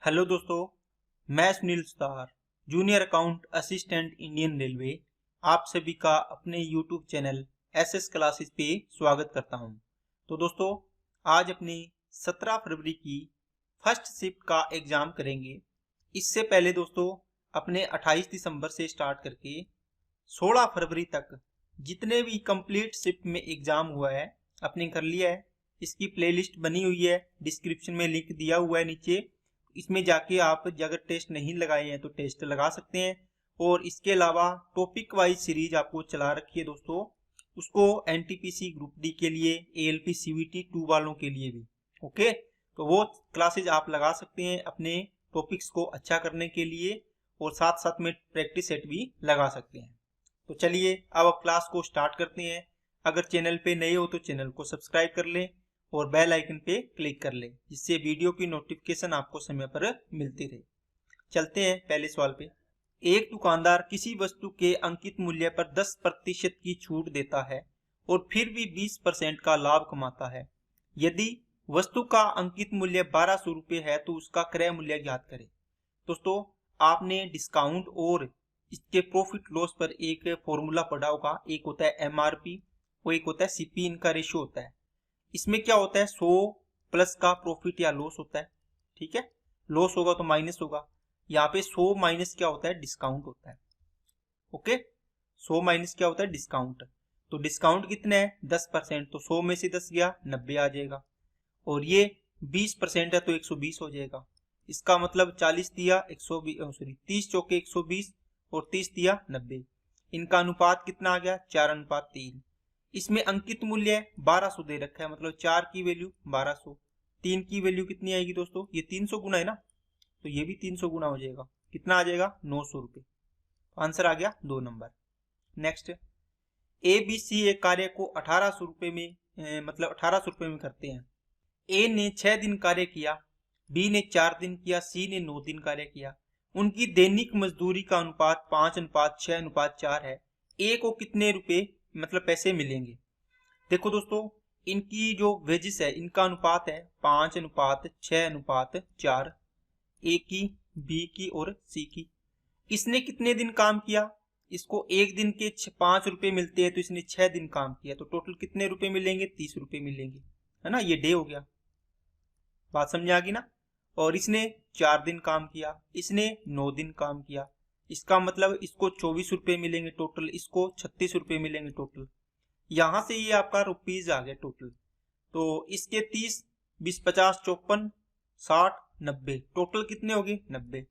Hello दोस्तों, मैं Sunil Sutar, junior account assistant Indian railway, आप सभी का अपने यूट्यूब चैनल एसएस क्लासेस पे स्वागत करता हूं। तो दोस्तों, आज अपनी 17 फरवरी की फर्स्ट शिफ्ट का एग्जाम करेंगे। इससे पहले दोस्तों, अपने 28 दिसंबर से स्टार्ट करके 16 फरवरी तक जितने भी कंप्लीट शिफ्ट में एग्जाम हुआ है अपने कर लिया है। इसकी प्लेलिस्ट बनी हुई है, डिस्क्रिप्शन में लिंक दिया हुआ है नीचे। इसमें जाके आप अगर टेस्ट नहीं लगाए हैं तो टेस्ट लगा सकते हैं। और इसके अलावा टॉपिक वाइज सीरीज आपको चला रखी है दोस्तों, उसको एनटीपीसी ग्रुप डी के लिए, एएलपी सीवीटी 2 वालों के लिए भी। ओके, तो वो क्लासेज आप लगा सकते हैं अपने टॉपिक्स को अच्छा करने के लिए, और साथ साथ में प्रैक्टिस सेट भी लगा सकते हैं। तो चलिए अब क्लास को स्टार्ट करते हैं। अगर चैनल पे नए हो तो चैनल को सब्सक्राइब कर लें और बेल आइकन पे क्लिक कर लें, जिससे वीडियो की नोटिफिकेशन आपको समय पर मिलती रहे। चलते हैं पहले सवाल पे। एक दुकानदार किसी वस्तु के अंकित मूल्य पर 10% की छूट देता है और फिर भी 20% का लाभ कमाता है। यदि वस्तु का अंकित मूल्य 1200 रुपये है तो उसका क्रय मूल्य ज्ञात करें। दोस्तों, आपने डिस्काउंट और इसके प्रॉफिट लॉस पर एक फॉर्मूला पढ़ा होगा। एक होता है एमआरपी और एक होता है सीपी, इनका रेशियो होता है। इसमें क्या होता है, 100 प्लस का प्रॉफिट या लॉस होता है। ठीक है, लॉस होगा तो माइनस होगा। यहाँ पे 100 माइनस क्या होता है, डिस्काउंट होता है। ओके, 100 माइनस क्या होता है, डिस्काउंट। तो डिस्काउंट कितना है, 10%। तो 100 में से 10 गया, 90 आ जाएगा। और ये 20% है तो 120 हो जाएगा। इसका मतलब 40 दिया 120, सॉरी 30 चौके 120 और 30 दिया 90। इनका अनुपात कितना आ गया, 4:3। इसमें अंकित मूल्य 1200 दे रखा है, मतलब 4 की वैल्यू 1200। 3 की वैल्यू कितनी आएगी दोस्तों, ये 300 गुना है ना, तो ये भी 300 गुना हो जाएगा। कितना आ जाएगा, 900 रुपये। आंसर आ गया 2 number. Next, A B C एक कार्य को 1800 रुपये में मतलब 1800 रुपये में करते हैं। ए ने 6 दिन कार्य किया, बी ने 4 दिन किया, सी ने 9 दिन कार्य किया। उनकी दैनिक मजदूरी का अनुपात 5:6:4 है। ए को कितने रुपए मतलब पैसे मिलेंगे। देखो दोस्तों, इनकी जो वेजिस है इनका अनुपात है 5:6:4, ए की, बी की और सी की। इसने कितने दिन काम किया, इसको एक दिन के 5 रुपए मिलते हैं, तो इसने 6 दिन काम किया, तो टोटल कितने रुपए मिलेंगे, 30 रुपए मिलेंगे, है ना। ये डे हो गया, बात समझ आ गई ना। और इसने 4 दिन काम किया, इसने 9 दिन काम किया। इसका मतलब इसको 24 रुपए मिलेंगे टोटल, इसको 36 रुपए मिलेंगे टोटल। यहां से ये आपका रुपीज आ गया टोटल। तो इसके 30, 20, 50, 54, 60, 90, टोटल कितने हो गए, 90।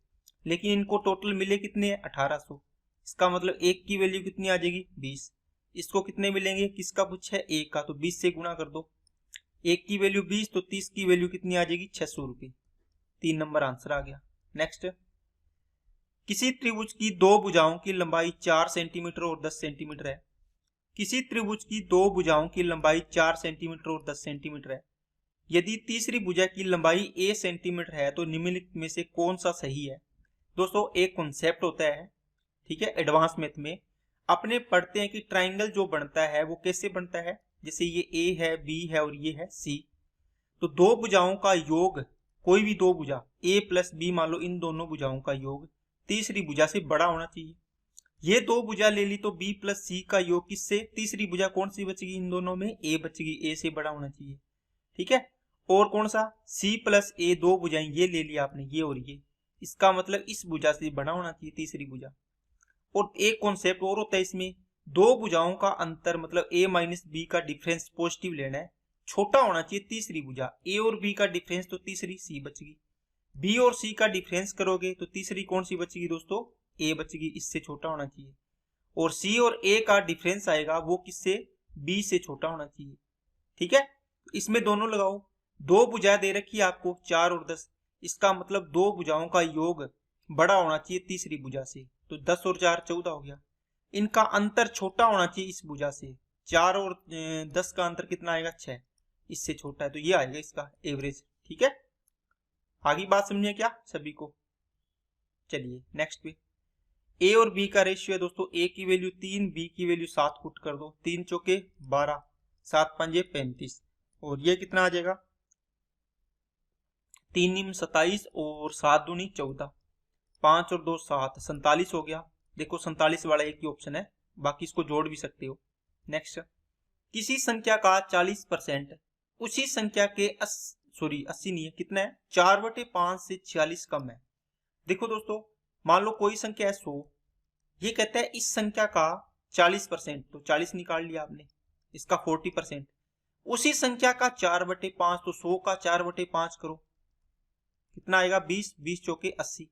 लेकिन इनको टोटल मिले कितने हैं, 1800। इसका मतलब एक की वैल्यू कितनी आ जाएगी, 20। इसको कितने मिलेंगे, किसका पूछा है, एक का, तो 20 से गुणा कर दो। एक की वैल्यू 20, तो 30 की वैल्यू कितनी आ जाएगी, 600 रुपये। 3 नंबर आंसर आ गया। नेक्स्ट, किसी त्रिभुज की दो भुजाओं की लंबाई 4 सेंटीमीटर और 10 सेंटीमीटर है। किसी त्रिभुज की दो भुजाओं की लंबाई 4 सेंटीमीटर और 10 सेंटीमीटर है। यदि तीसरी भुजा की लंबाई a सेंटीमीटर है तो निम्नलिखित में से कौन सा सही है। दोस्तों, एक कॉन्सेप्ट होता है, ठीक है, एडवांस मैथ में अपने पढ़ते हैं कि ट्राइंगल जो बनता है वो कैसे बनता है। जैसे ये a है, b है और ये है c। तो दो भुजाओं का योग, कोई भी दो भुजा a प्लस b मान लो, इन दोनों भुजाओं का योग तीसरी भुजा से बड़ा होना चाहिए। ये दो भुजा ले ली तो b प्लस c का योग किससे, तीसरी भुजा कौन सी बचेगी, इन दोनों में a बचेगी, a से बड़ा होना चाहिए। ठीक है, और कौन सा, c प्लस a, दो भुजाएं ये ले लिया आपने, ये और ये, इसका मतलब इस भुजा से बड़ा होना चाहिए तीसरी भुजा। और एक कॉन्सेप्ट और होता है इसमें, दो भुजाओं का अंतर मतलब a माइनस बी का डिफरेंस पॉजिटिव लेना है, छोटा होना चाहिए तीसरी भुजा। a और b का डिफरेंस तो तीसरी c बचेगी, b और c का डिफरेंस करोगे तो तीसरी कौन सी बचेगी दोस्तों, a बचेगी, इससे छोटा होना चाहिए। और c और a का डिफरेंस आएगा वो किससे, b से छोटा होना चाहिए। ठीक है, इसमें दोनों लगाओ। दो भुजा दे रखी है आपको 4 और 10, इसका मतलब दो भुजाओं का योग बड़ा होना चाहिए तीसरी भुजा से, तो 10 और 4 14 हो गया। इनका अंतर छोटा होना चाहिए इस भुजा से, 4 और 10 का अंतर कितना आएगा, 6, इससे छोटा है, तो ये आएगा इसका एवरेज। ठीक है, आगे बात समझिए क्या सभी को। चलिए नेक्स्ट पे, ए और बी का रेशियो है दोस्तों, ए की वैल्यू 3, बी की वैल्यू 7 पुट कर दो, 3 चौके 12, 7 पंजे 35, और ये कितना आ जाएगा, 3 निम 27 और 7 दूनी 14, 5 और 2 7, 47 हो गया। देखो 47 वाला एक ही ऑप्शन है, बाकी इसको जोड़ भी सकते हो। नेक्स्ट, किसी संख्या का 40% उसी संख्या के 80 नहीं है, कितना है 4/5 से 46 कम है। देखो दोस्तों, मान लो कोई संख्या है 100, ये कहता है इस संख्या का 40%, तो 40 निकाल लिया आपने, इसका 40%। उसी संख्या का 4/5, तो 100 का 4/5 करो, कितना आएगा 20, 20 चौके 80।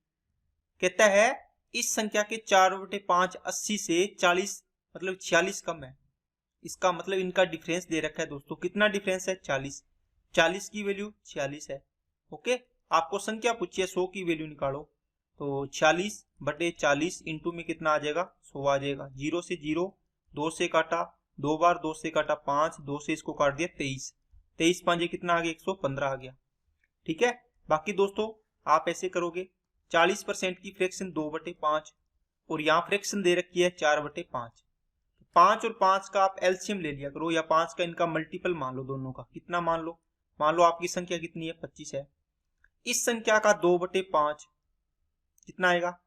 कहता है इस संख्या के 4/5 80 से 40 मतलब 46 कम है। इसका मतलब इनका डिफरेंस दे रखा है दोस्तों, कितना डिफरेंस है 40, 40 की वैल्यू 46 है। ओके, आपको संख्या पूछी है 100 की वैल्यू निकालो, तो 46/40 इंटू में कितना आ जाएगा 100 आ जाएगा। 0 से 0, 2 से काटा, 2 बार 2 से काटा 5, 2 से इसको काट दिया 23, 23 5 कितना आ गया 115 आ गया। ठीक है, बाकी दोस्तों आप ऐसे करोगे, 40% की फ्रैक्शन 2/5 और यहाँ फ्रैक्शन दे रखी है 4/5। 5 और 5 का आप एलसीएम ले लिया करो, या 5 का इनका मल्टीपल मान लो दोनों का। कितना मान लो आपकी संख्या कितनी है 25 है। इस संख्या का 2/5 कितना आएगा,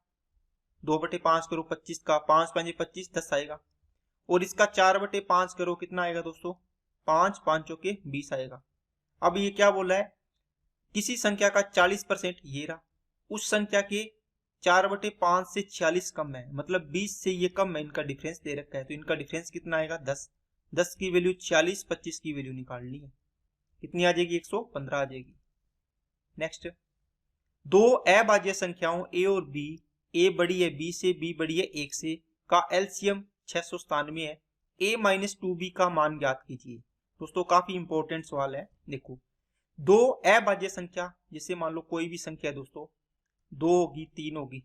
2/5 करो 25 का, 5 5 25 10 आएगा। और इसका 4/5 करो, कितना आएगा दोस्तों 5 5 चौके 20 आएगा। अब ये क्या बोला है, किसी संख्या का 40% ये रहा, उस संख्या के 4/5 से 46 कम है, मतलब 20 से ये कम है, इनका डिफरेंस दे रखा है। तो इनका डिफरेंस कितना आएगा 10, 10 की वैल्यू 46, 25 की वैल्यू निकालनी है, कितनी आ जाएगी 115 आ जाएगी। नेक्स्ट, दो अभाज्य संख्याओं ए और बी, ए बड़ी है बी से, बी बड़ी है 1 से, का एलसीएम 697 है। a - 2b का मान ज्ञात कीजिए। दोस्तों काफी इंपॉर्टेंट सवाल है। देखो, दो अभाज्य संख्या, जैसे मान लो कोई भी संख्या दोस्तों, 2 होगी 3 होगी,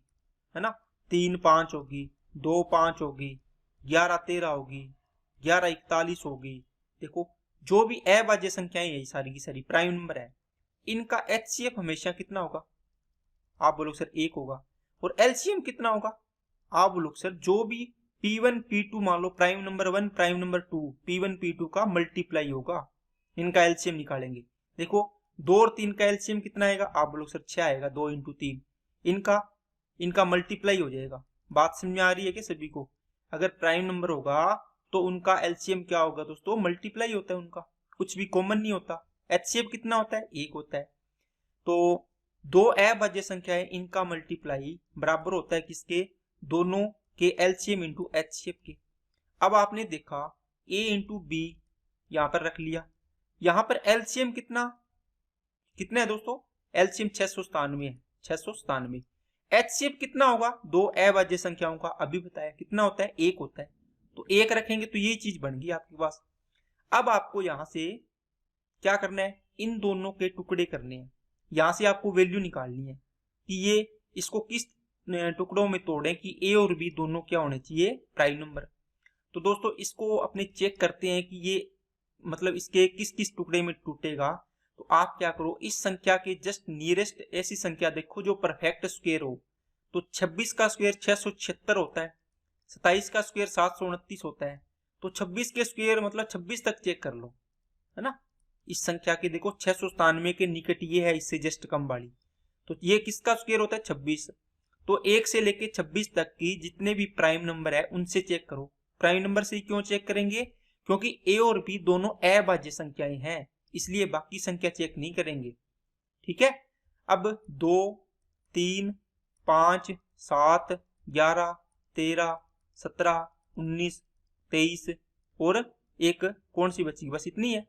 है ना, 3 5 होगी, 2 5 होगी, 11 13 होगी, 11 41 होगी। देखो जो भी अभाज्य संख्याएं यही सारी की सारी प्राइम नंबर है, इनका एचसीएफ हमेशा कितना होगा, आप बोलो सर 1 होगा। और एलसीएम कितना होगा, आप बोलो सर जो भी P1 P2 मान लो prime number 1 prime number 2, P1 P2 का मल्टीप्लाई होगा, इनका एलसीएम निकालेंगे। देखो 2 और 3 का एलसीएम कितना आएगा, आप बोलो सर 6 आएगा, 2 × 3, इनका मल्टीप्लाई हो जाएगा। बात समझ में आ रही है कि सभी को, अगर प्राइम नंबर होगा तो उनका एलसीएम क्या होगा दोस्तों, मल्टीप्लाई होता है उनका, कुछ भी कॉमन नहीं होता। एचसीएफ कितना होता है 1 होता है। तो दो अभाज्य संख्याएं, इनका मल्टीप्लाई बराबर होता है किसके, दोनों के एलसीएम इंटू एचसीएफ के। अब आपने देखा a इंटू बी यहां पर रख लिया, यहां पर एलसीएम कितना है दोस्तों, एलसीएम 697 है, 697। एचसीएफ कितना होगा दो अभाज्य संख्याओं का, अभी बताया कितना होता है 1 होता है, तो 1 रखेंगे तो ये चीज बन गई आपके पास। अब आपको यहां से क्या करना है, इन दोनों के टुकड़े करने हैं, यहां से आपको वैल्यू निकालनी है कि ये इसको किस टुकड़ों में तोड़ें कि ए और बी दोनों क्या होने चाहिए प्राइम नंबर। तो दोस्तों इसको अपने चेक करते हैं कि ये मतलब इसके किस किस टुकड़े में टूटेगा। तो आप क्या करो, इस संख्या के जस्ट नियरेस्ट ऐसी संख्या देखो जो परफेक्ट स्क्वायर हो। तो 26 का स्क्वायर 676 होता है, 27 का स्क्वायर 729 होता है, तो 26 के स्क्वायर मतलब 26 तक चेक कर लो, है ना। इस संख्या के देखो 697 के निकट ये है, इससे जस्ट कम वाली, तो ये किसका स्क्वायर होता है 26। तो 1 से लेके 26 तक की जितने भी प्राइम नंबर है उनसे चेक करो। प्राइम नंबर से क्यों चेक करेंगे, क्योंकि ए और बी दोनों अभाज्य संख्याएं हैं, इसलिए बाकी संख्या चेक नहीं करेंगे। ठीक है, अब 2 3 5 7 11 13 17 19 23 और एक कौन सी बची, बस इतनी है,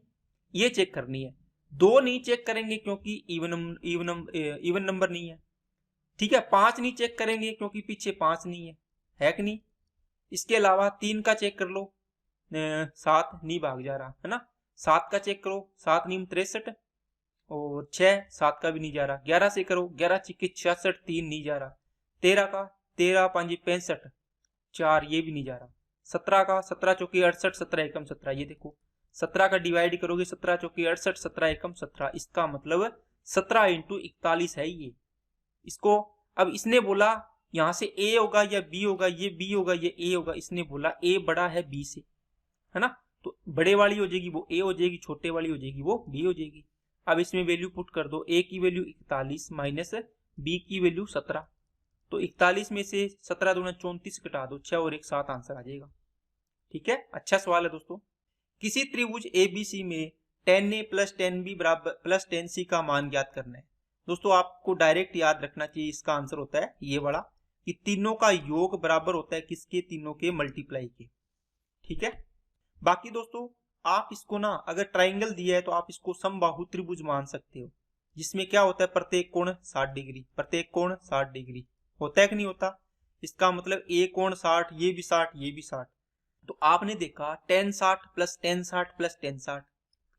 ये चेक करनी है। 2 नहीं चेक करेंगे क्योंकि इवन नंबर नहीं है। ठीक है, 5 नहीं चेक करेंगे क्योंकि पीछे 5 नहीं है कि नहीं। इसके अलावा 3 का चेक कर लो, 7 नहीं भाग जा रहा, है ना। 7 का चेक करो, 7 नीम 63 और 6 7 का भी नहीं जा रहा। 11 से करो, 11 छिक्के 66, 3 नहीं जा रहा। 13 का 13 5 65 4, ये भी नहीं जा रहा। 17 का 17 चौकी 68, 17 एकम 17, ये देखो 17 का डिवाइड करोगे 17 चौकी 68, 17 एकम 17, इसका मतलब 17 × 41 है ये। इसको अब इसने बोला यहां से ए होगा या बी होगा, ये बी होगा ये ए होगा, इसने बोला ए बड़ा है बी से, है ना, तो बड़े वाली हो जाएगी वो ए हो जाएगी, छोटे वाली हो जाएगी वो बी हो जाएगी। अब इसमें वैल्यू पुट कर दो, a की वैल्यू 41 माइनस b की वैल्यू 17। तो 41 में से 17 दूना 34 घटा दो, 6 और 1 7 आंसर आ जाएगा। ठीक है, अच्छा सवाल है दोस्तों। किसी त्रिभुज ABC में 10a प्लस 10b बराबर प्लस 10c का मान ज्ञात करना है। दोस्तों आपको डायरेक्ट याद रखना चाहिए, इसका आंसर होता है ये वाला कि तीनों का योग बराबर होता है किसके, तीनों के मल्टीप्लाई के। ठीक है, बाकी दोस्तों आप इसको ना अगर ट्राइंगल दिया है तो आप इसको समबाहु त्रिभुज मान सकते हो, जिसमें क्या होता है प्रत्येक कोण 60 डिग्री, प्रत्येक कोण 60 डिग्री होता है कि नहीं होता। इसका मतलब ए कोण 60, ये भी 60, ये भी 60। तो आपने देखा tan 60 plus tan 60 plus tan 60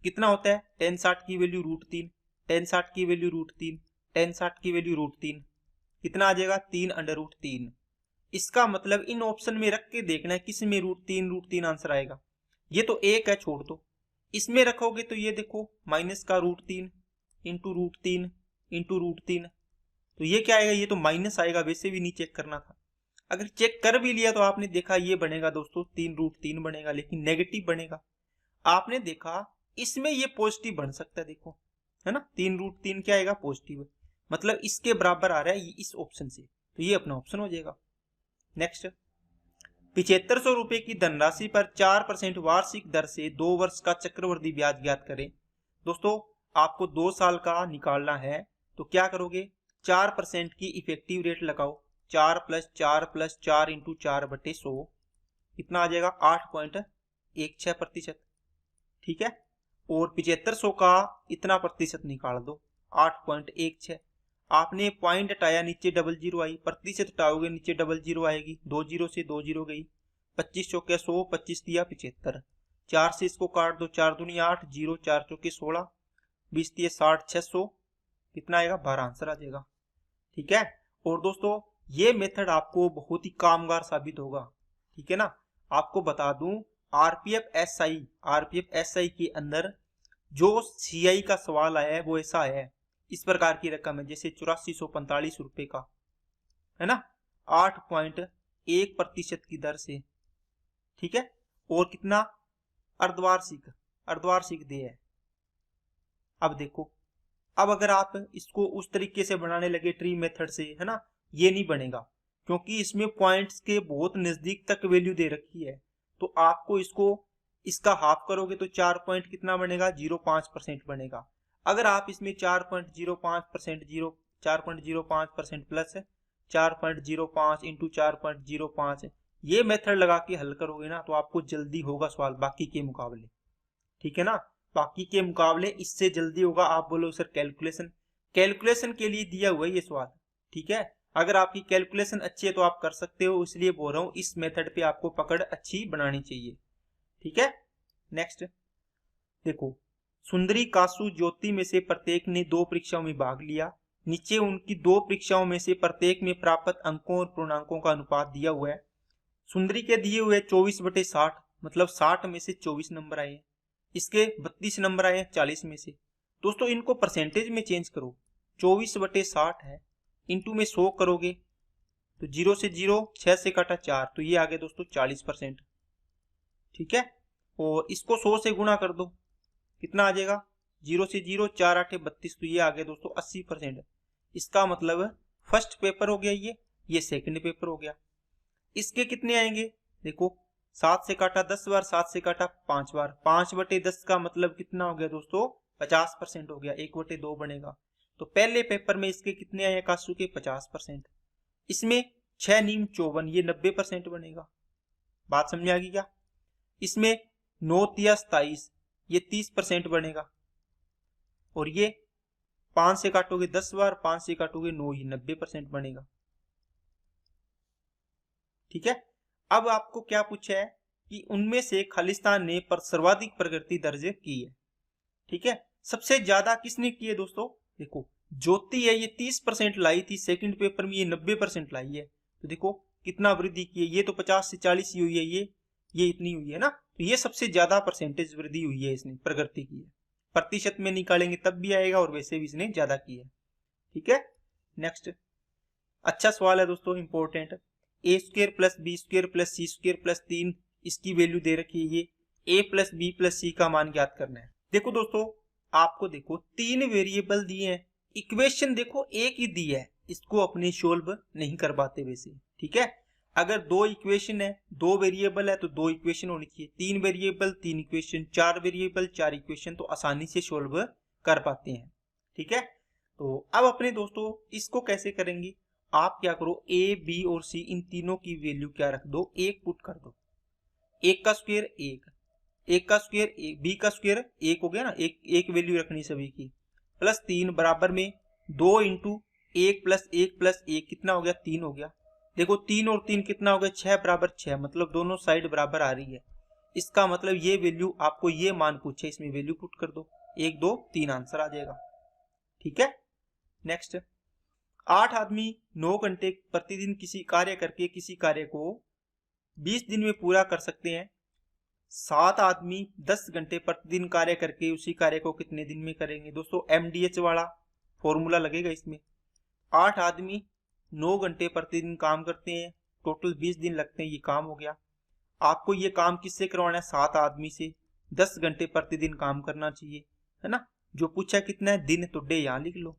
कितना होता है, tan 60 की वैल्यू √3, tan 60 की वैल्यू √3, tan 60 की वैल्यू √3, कितना आ जाएगा 3√3। इसका मतलब इन ऑप्शन में रख के देखना है किस में √3 आंसर आएगा। ये तो एक है, छोड़ दो। इसमें रखोगे तो ये देखो माइनस का √3 इंटू √3 इंटू √3, तो ये क्या आएगा, ये तो माइनस आएगा, वैसे भी नहीं चेक करना था। अगर चेक कर भी लिया तो आपने देखा ये बनेगा दोस्तों 3√3 बनेगा, लेकिन नेगेटिव बनेगा। आपने देखा इसमें ये पॉजिटिव बन सकता है, देखो है ना, 3√3 क्या आएगा पॉजिटिव, मतलब इसके बराबर आ रहा है ये इस ऑप्शन से, तो ये अपना ऑप्शन हो जाएगा। नेक्स्ट, 7500 रुपए की धनराशि पर 4% वार्षिक दर से 2 वर्ष का चक्रवृद्धि ब्याज ज्ञात करें। दोस्तों आपको 2 साल का निकालना है, तो क्या करोगे, 4% की इफेक्टिव रेट लगाओ, 4 प्लस 4 प्लस 4 इंटू 4/100 कितना आ जाएगा 8.16%। ठीक है, और 7500 का इतना प्रतिशत निकाल दो 8.16। आपने पॉइंट हटाया, नीचे डबल जीरो आई, प्रतिशत हटाओगे नीचे डबल जीरो आएगी, 2 जीरो से 2 जीरो गई, 25 चौके 100, 25 दिया 75, 4 से इसको काट दो, 4 दूनी 8, 0 4 चौके 16, 20 दिए 60, 600 कितना आएगा 12 आंसर आ जाएगा। ठीक है, और दोस्तों ये मेथड आपको बहुत ही कामगार साबित होगा। ठीक है ना, आपको बता दूं आरपीएफ एसआई के अंदर जो सीआई का सवाल आया है वो ऐसा है, इस प्रकार की रकम है जैसे 8445 रुपए का, है ना, 8.1% की दर से। ठीक है, और कितना अर्धवार्षिक दे है। अब देखो, अब अगर आप इसको उस तरीके से बनाने लगे ट्री मेथड से, है ना, ये नहीं बनेगा, क्योंकि इसमें पॉइंट्स के बहुत नजदीक तक वैल्यू दे रखी है। तो आपको इसको इसका हाफ करोगे तो 4 पॉइंट कितना बनेगा 0.5% बनेगा। अगर आप इसमें 4.05% प्लस 4.05 इंटू 4.05 ये मेथड लगा के हल करोगे ना, तो आपको जल्दी होगा सवाल बाकी के मुकाबले। ठीक है ना, बाकी के मुकाबले इससे जल्दी होगा। आप बोलो सर कैलकुलेशन के लिए दिया हुआ है ये सवाल। ठीक है, अगर आपकी कैलकुलेशन अच्छी है तो आप कर सकते हो, इसलिए बोल रहा हूं इस मेथड पे आपको पकड़ अच्छी बनानी चाहिए। ठीक है, नेक्स्ट देखो, सुंदरी, कासु, ज्योति में से प्रत्येक ने 2 परीक्षाओं में भाग लिया। नीचे उनकी 2 परीक्षाओं में से प्रत्येक में प्राप्त अंकों और पूर्णांकों का अनुपात दिया हुआ है। सुंदरी के दिए हुए 24/60, मतलब 60 में से 24 नंबर आए हैं, इसके 32 नंबर आए हैं 40 में से। दोस्तों इनको परसेंटेज में चेंज करो, 24/60 है, इंटू में 100 करोगे तो 0 से 0, 6 से काटा 4, तो ये आ गया दोस्तों 40%। ठीक है, और इसको 100 से गुणा कर दो, कितना आ जाएगा 0 से 0, 4 8 32, तो ये आ गया दोस्तों 80%। इसका मतलब फर्स्ट पेपर हो गया ये सेकंड पेपर हो गया। इसके कितने आएंगे, देखो 7 से काटा 10 बार, 7 से काटा 5 बार, 5/10 का मतलब कितना हो गया दोस्तों 50% हो गया, 1/2 बनेगा। तो पहले पेपर में इसके कितने आए कासू के 50%। इसमें 6 नीम 54, ये 90% बनेगा। बात समझ आ गई क्या। इसमें 9 तिया 27, ये 30% बनेगा। और ये 5 से काटोगे 10 बार, 5 से काटोगे 9, ये 90% बनेगा। ठीक है, अब आपको क्या पूछा है कि उनमें से खालिस्तान ने पर सर्वाधिक प्रगति दर्ज की है। ठीक है, सबसे ज्यादा किसने की है दोस्तों, देखो ज्योति है, ये 30% लाई थी, सेकंड पेपर में ये 90% लाई है। तो देखो कितना वृद्धि की है, ये तो 50 से 40 ही हुई है, ये इतनी हुई है ना, तो ये सबसे ज्यादा परसेंटेज वृद्धि हुई है, इसने प्रगति की है। प्रतिशत में निकालेंगे तब भी आएगा, और वैसे भी इसने ज्यादा की है। ठीक है, नेक्स्ट अच्छा सवाल है दोस्तों, important. a² plus b² plus c² plus 3 इसकी वैल्यू दे रखी है, ये a plus b plus c का मान ज्ञात करना है। देखो दोस्तों आपको देखो 3 वेरिएबल दिए हैं, इक्वेशन देखो एक ही दी है, इसको अपने सोल्व नहीं कर पाते वैसे, ठीक है। अगर 2 इक्वेशन है, 2 वेरिएबल है तो 2 इक्वेशन होनी चाहिए, 3 वेरिएबल 3 इक्वेशन, 4 वेरिएबल 4 इक्वेशन, तो आसानी से सोल्व कर पाते हैं, ठीक है। तो अब अपने दोस्तों इसको कैसे करेंगे, आप क्या करो, ए बी और सी इन तीनों की वैल्यू क्या रख दो, एक पुट कर दो। एक का स्क्वायर एक, एक का स्क्वायर एक, बी का स्क्वायर एक हो गया ना, एक एक वैल्यू रखनी सभी की, प्लस 3 बराबर में 2 इंटू 1 प्लस 1 प्लस 1 कितना हो गया, 3 हो गया। देखो 3 और 3 कितना हो गया, 6 बराबर 6, मतलब दोनों साइड बराबर आ रही है। इसका मतलब ये वैल्यू आपको ये मान पूछे, इसमें वैल्यू पुट कर दो, 1 2 3 आंसर आ जाएगा, ठीक है। नेक्स्ट, 8 आदमी 9 घंटे प्रतिदिन किसी कार्य करके किसी कार्य को 20 दिन में पूरा कर सकते हैं। 7 आदमी 10 घंटे प्रतिदिन कार्य करके उसी कार्य को कितने दिन में करेंगे। दोस्तों MDH वाला फॉर्मूला लगेगा इसमें। 8 आदमी 9 घंटे प्रतिदिन काम करते हैं, टोटल 20 दिन लगते हैं, ये काम हो गया। आपको ये काम किससे करवाना है, 7 आदमी से, 10 घंटे प्रतिदिन काम करना चाहिए, है ना। जो पूछा कितना है दिन, तो डे यहाँ लिख लो,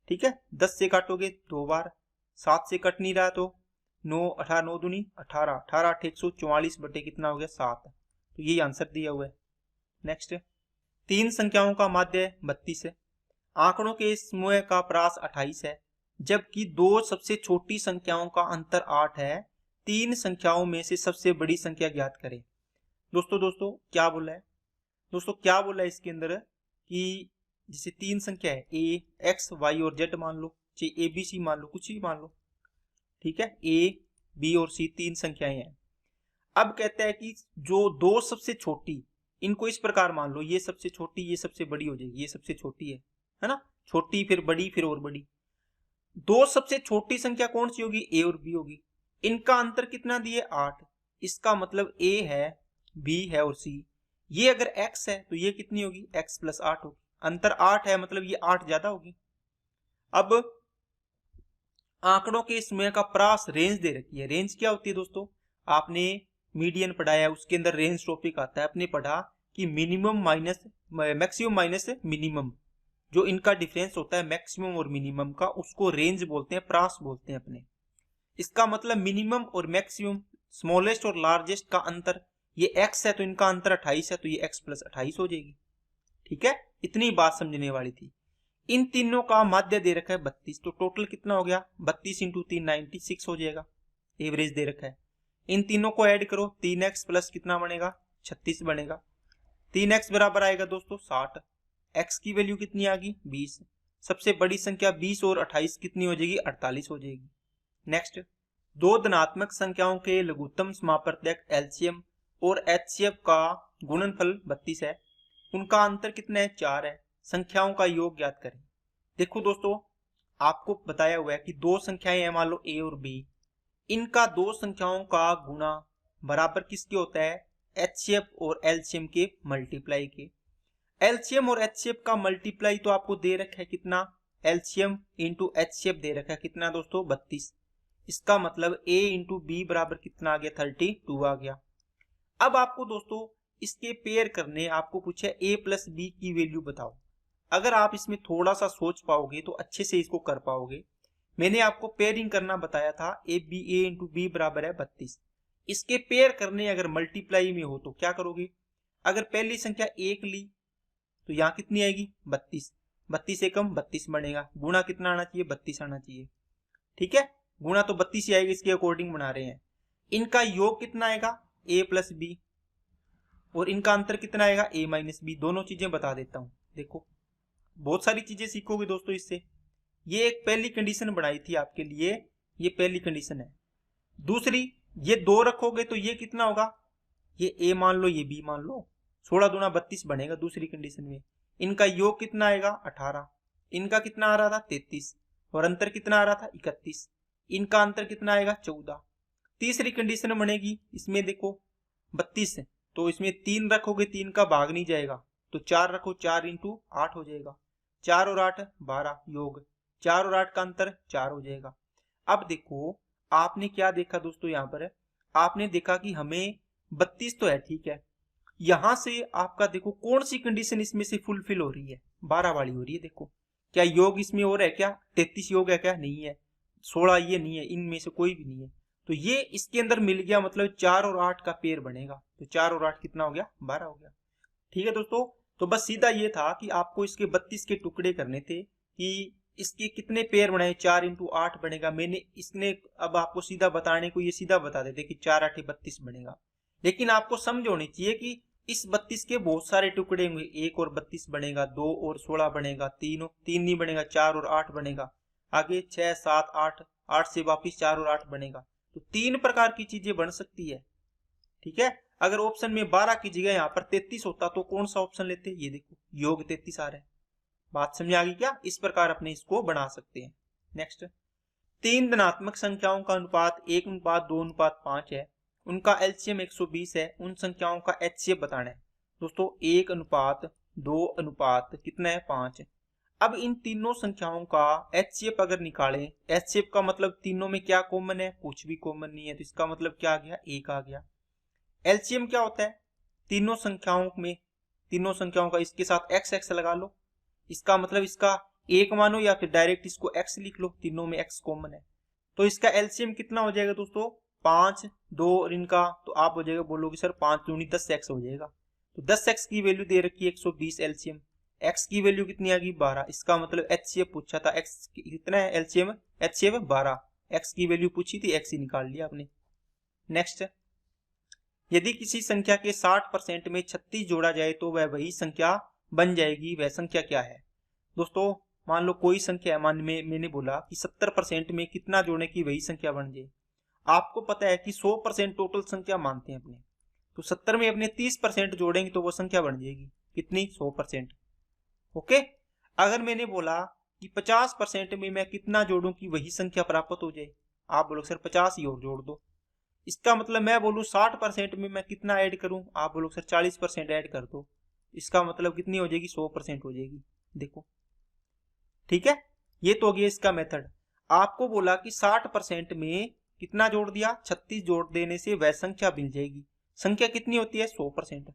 ठीक है। 10 से काटोगे 2 बार, 7 से कट नहीं रहा तो 9 18 9 दूनी 18, 18 8 144 बटे कितना हो गया 7, तो यही आंसर दिया हुआ है। नेक्स्ट, 3 संख्याओं का माध्य 32 है, आंकड़ों के समूह का प्रास 28 है, जबकि 2 सबसे छोटी संख्याओं का अंतर 8 है। 3 संख्याओं में से सबसे बड़ी संख्या ज्ञात करें। दोस्तों क्या बोला है, दोस्तों क्या बोला है इसके अंदर कि जैसे 3 संख्या है, ए एक्स वाई और जेड मान लो, चाहे ए बी सी मान लो, कुछ भी मान लो, ठीक है। ए बी और सी 3 संख्याएं हैं। अब कहता है कि जो 2 सबसे छोटी, इनको इस प्रकार मान लो, ये सबसे छोटी ये सबसे बड़ी हो जाएगी, ये सबसे छोटी है ना, छोटी फिर बड़ी फिर और बड़ी। 2 सबसे छोटी संख्या कौन सी होगी, ए और बी होगी। इनका अंतर कितना दिए 8, इसका मतलब ए है, बी है और सी। ये अगर x है तो ये कितनी होगी, x प्लस 8 होगी। अंतर 8 है मतलब ये 8 ज्यादा होगी। अब आंकड़ों के समूह का प्रास रेंज दे रखी है। रेंज क्या होती है दोस्तों, आपने मीडियन पढ़ाया, उसके अंदर रेंज टॉपिक आता है, आपने पढ़ा कि minimum minus maximum minus minimum, जो इनका डिफरेंस होता है मैक्सिमम और मिनिमम का, उसको रेंज बोलते हैं, प्रास बोलते हैं अपने। इसका मतलब मिनिमम और मैक्सिमम, स्मॉलेस्ट और लार्जेस्ट का अंतर, ये x है तो इनका अंतर 28 है, तो ये x प्लस 28 हो जाएगी, ठीक है। इतनी बात समझने वाली थी। इन तीनों का माध्य दे रखा है 32, तो टोटल कितना हो गया, 32 इंटू 3 96 हो जाएगा। एवरेज दे रखा है, इन तीनों को ऐड करो, 3x प्लस कितना बनेगा 36 बनेगा। 3x बराबर आएगा दोस्तों 60, x की वैल्यू कितनी आ गई 20, सबसे बड़ी संख्या 20 और 28 कितनी हो जाएगी 48 हो जाएगी। नेक्स्ट, 2 धनात्मक संख्याओं के लघुत्तम समापवर्तक एलसीएम और एचसीएफ का गुणनफल 32 है, उनका अंतर कितना है 4 है, संख्याओं का योग ज्ञात करें। देखो दोस्तों आपको बताया हुआ है कि 2 संख्याएं हैं, मान लो ए और बी, इनका 2 संख्याओं का गुणा बराबर किसके होता है, एचसीएफ और एलसीएम के मल्टीप्लाई के। एलसीएम और एचसीएफ का मल्टीप्लाई तो आपको दे रखा है कितना, एलसीएम इंटू एचसीएफ दे रखा है कितना दोस्तों 32, इसका मतलब a इंटू बी बराबर कितना आ गया 32 आ गया। अब आपको दोस्तों इसके पेयर करने, आपको पूछा a प्लस बी की वैल्यू बताओ। अगर आप इसमें थोड़ा सा सोच पाओगे तो अच्छे से इसको कर पाओगे। मैंने आपको पेयरिंग करना बताया था, a इंटू बी बराबर है 32, इसके पेयर करने अगर मल्टीप्लाई में हो तो क्या करोगे, अगर पहली संख्या 1 ली तो यहाँ कितनी आएगी 32, 32 से कम 32 बनेगा, गुणा कितना आना चाहिए 32 आना चाहिए, ठीक है। गुणा तो 32 ही आएगा, इसके अकॉर्डिंग बना रहे हैं। इनका योग कितना आएगा a प्लस बी, और इनका अंतर कितना आएगा a माइनस बी। दोनों चीजें बता देता हूं, देखो बहुत सारी चीजें सीखोगे दोस्तों इससे। ये एक पहली कंडीशन बनाई थी आपके लिए, ये पहली कंडीशन है। दूसरी, ये 2 रखोगे तो ये कितना होगा, ये a मान लो ये b मान लो, 16 दूना 32 बनेगा दूसरी कंडीशन में। इनका योग कितना आएगा 18, इनका कितना आ रहा था 33, और अंतर कितना आ रहा था 31, इनका अंतर कितना आएगा 14। तीसरी कंडीशन बनेगी, इसमें देखो 32 है तो इसमें 3 रखोगे, 3 का भाग नहीं जाएगा, तो 4 रखो, 4 इंटू 8 हो जाएगा, 4 और 8 12, योग 4 और 8 का अंतर 4 हो जाएगा। अब देखो आपने क्या देखा दोस्तों, यहाँ पर आपने देखा कि हमें 32 तो है, ठीक है, यहां से आपका देखो कौन सी कंडीशन इसमें से फुलफिल हो रही है, 12 वाली हो रही है। देखो क्या योग इसमें और है क्या, 33 योग है क्या, नहीं है, 16 ये नहीं है, इनमें से कोई भी नहीं है। तो ये इसके अंदर मिल गया, मतलब 4 और 8 का पेयर बनेगा। तो 4 और 8 कितना हो गया, 12 हो गया। ठीक है दोस्तों, तो बस सीधा ये था कि आपको इसके 32 के टुकड़े करने थे कि इसके कितने पेयर बनाए, 4 इंटू 8 बनेगा। मैंने इसने अब आपको सीधा बताने को ये सीधा बता देते कि 4 8 32 बनेगा, लेकिन आपको समझ होनी चाहिए कि इस 32 के बहुत सारे टुकड़े होंगे। 1 और 32 बनेगा, 2 और 16 बनेगा, 3 नहीं बनेगा, 4 और 8 बनेगा, आगे 6 7 8, 8 से वापिस 4 और 8 बनेगा। तो 3 प्रकार की चीजें बन सकती है। ठीक है, अगर ऑप्शन में 12 की जगह यहाँ पर 33 होता तो कौन सा ऑप्शन लेते, ये देखो योग 33 आ रहा है। बात समझ आ गई क्या, इस प्रकार अपने इसको बना सकते हैं। नेक्स्ट, 3 धनात्मक संख्याओं का अनुपात 1:2:5 है, उनका एलसीएम 120 है, उन संख्याओं का एचसीएफ बताना है। दोस्तों 1:2 कितना है, 5। अब इन तीनों संख्याओं का एचसीएफ अगर निकालें, एचसीएफ का मतलब तीनों में क्या कॉमन है, कुछ भी कॉमन नहीं है, तो इसका मतलब क्या आ गया, 1 आ गया। एलसीएम क्या होता है, तीनों संख्याओं का इसके साथ एक्स एक्स लगा लो, इसका मतलब इसका 1 मानो या फिर डायरेक्ट इसको एक्स लिख लो, तीनों में एक्स कॉमन है। तो इसका एलसीएम कितना हो जाएगा दोस्तों, 5 2 और इनका, तो आप हो जाएगा, बोलोगे सर 5 दूनी 10x हो जाएगा। तो 10x की वैल्यू दे रखी है 120 एलसीएम, x की वैल्यू कितनी आ गई, 12। इसका मतलब एचसीएफ पूछा था, x कितना है एलसीएम, एचसीएफ 12, x की वैल्यू पूछी थी, x ही निकाल लिया आपने। नेक्स्ट, यदि किसी संख्या के 60% में 36 जोड़ा जाए तो वह वही संख्या बन जाएगी, वह संख्या क्या है। दोस्तों मान लो कोई संख्या है, मान में मैंने बोला कि 70% में कितना जोड़ने की वही संख्या बन जाए। आपको पता है कि 100% टोटल संख्या मानते हैं अपने, तो 70 में अपने 30% जोड़ेंगे तो वो संख्या बन जाएगी कितनी, 100%। ओके, अगर मैंने बोला कि 50% में मैं कितना जोड़ूं कि वही संख्या प्राप्त हो जाए, आप बोलो सर 50 ही और जोड़ दो। इसका मतलब मैं बोलूं 60% में मैं कितना ऐड करूं, आप बोलो सर 40% ऐड कर दो, इसका मतलब कितनी हो जाएगी, 100% हो जाएगी। देखो ठीक है, ये तो हो गया इसका मेथड। आपको बोला कि 60% में कितना जोड़ दिया, 36 जोड़ देने से वह संख्या मिल जाएगी। संख्या कितनी होती है, 100%।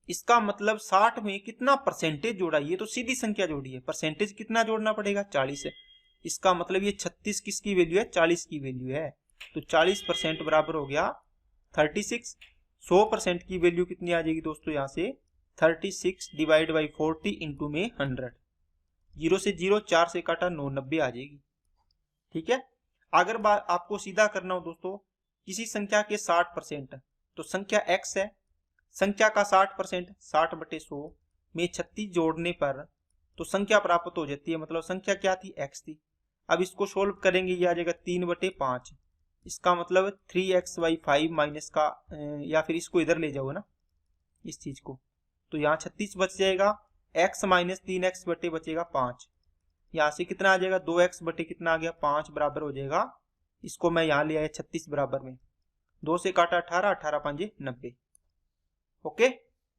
इसका मतलब 60 में कितना परसेंटेज जोड़ा, ये तो सीधी संख्या जोड़ी है, परसेंटेज कितना जोड़ना पड़ेगा, 40 है। इसका मतलब ये 36 किसकी वैल्यू है, 40 की वैल्यू है। तो 40% बराबर हो गया 36। 100% की वैल्यू कितनी आ जाएगी दोस्तों, यहाँ से 36 डिवाइड बाई 40 इंटू में 100, 0 से 0, 4 से काटा 9, 90 आ जाएगी। ठीक है, अगर बात आपको सीधा करना हो दोस्तों, किसी संख्या के 60%, तो संख्या x है, संख्या का 60% 60/100 में 36 जोड़ने पर तो संख्या प्राप्त हो जाती है, मतलब संख्या क्या थी, x थी। अब इसको सोल्व करेंगे, ये आ जाएगा 3/5। इसका मतलब 3x/5 माइनस का, या फिर इसको इधर ले जाओ ना इस चीज को, तो यहाँ 36 बच जाएगा, x माइनस 3x बटे बचेगा 5। यहाँ से कितना आ जाएगा, 2x बटे कितना आ गया, 5 बराबर हो जाएगा। इसको मैं यहाँ ले आया 36 बराबर में, 2 से काटा 18, 18 5 90। ओके,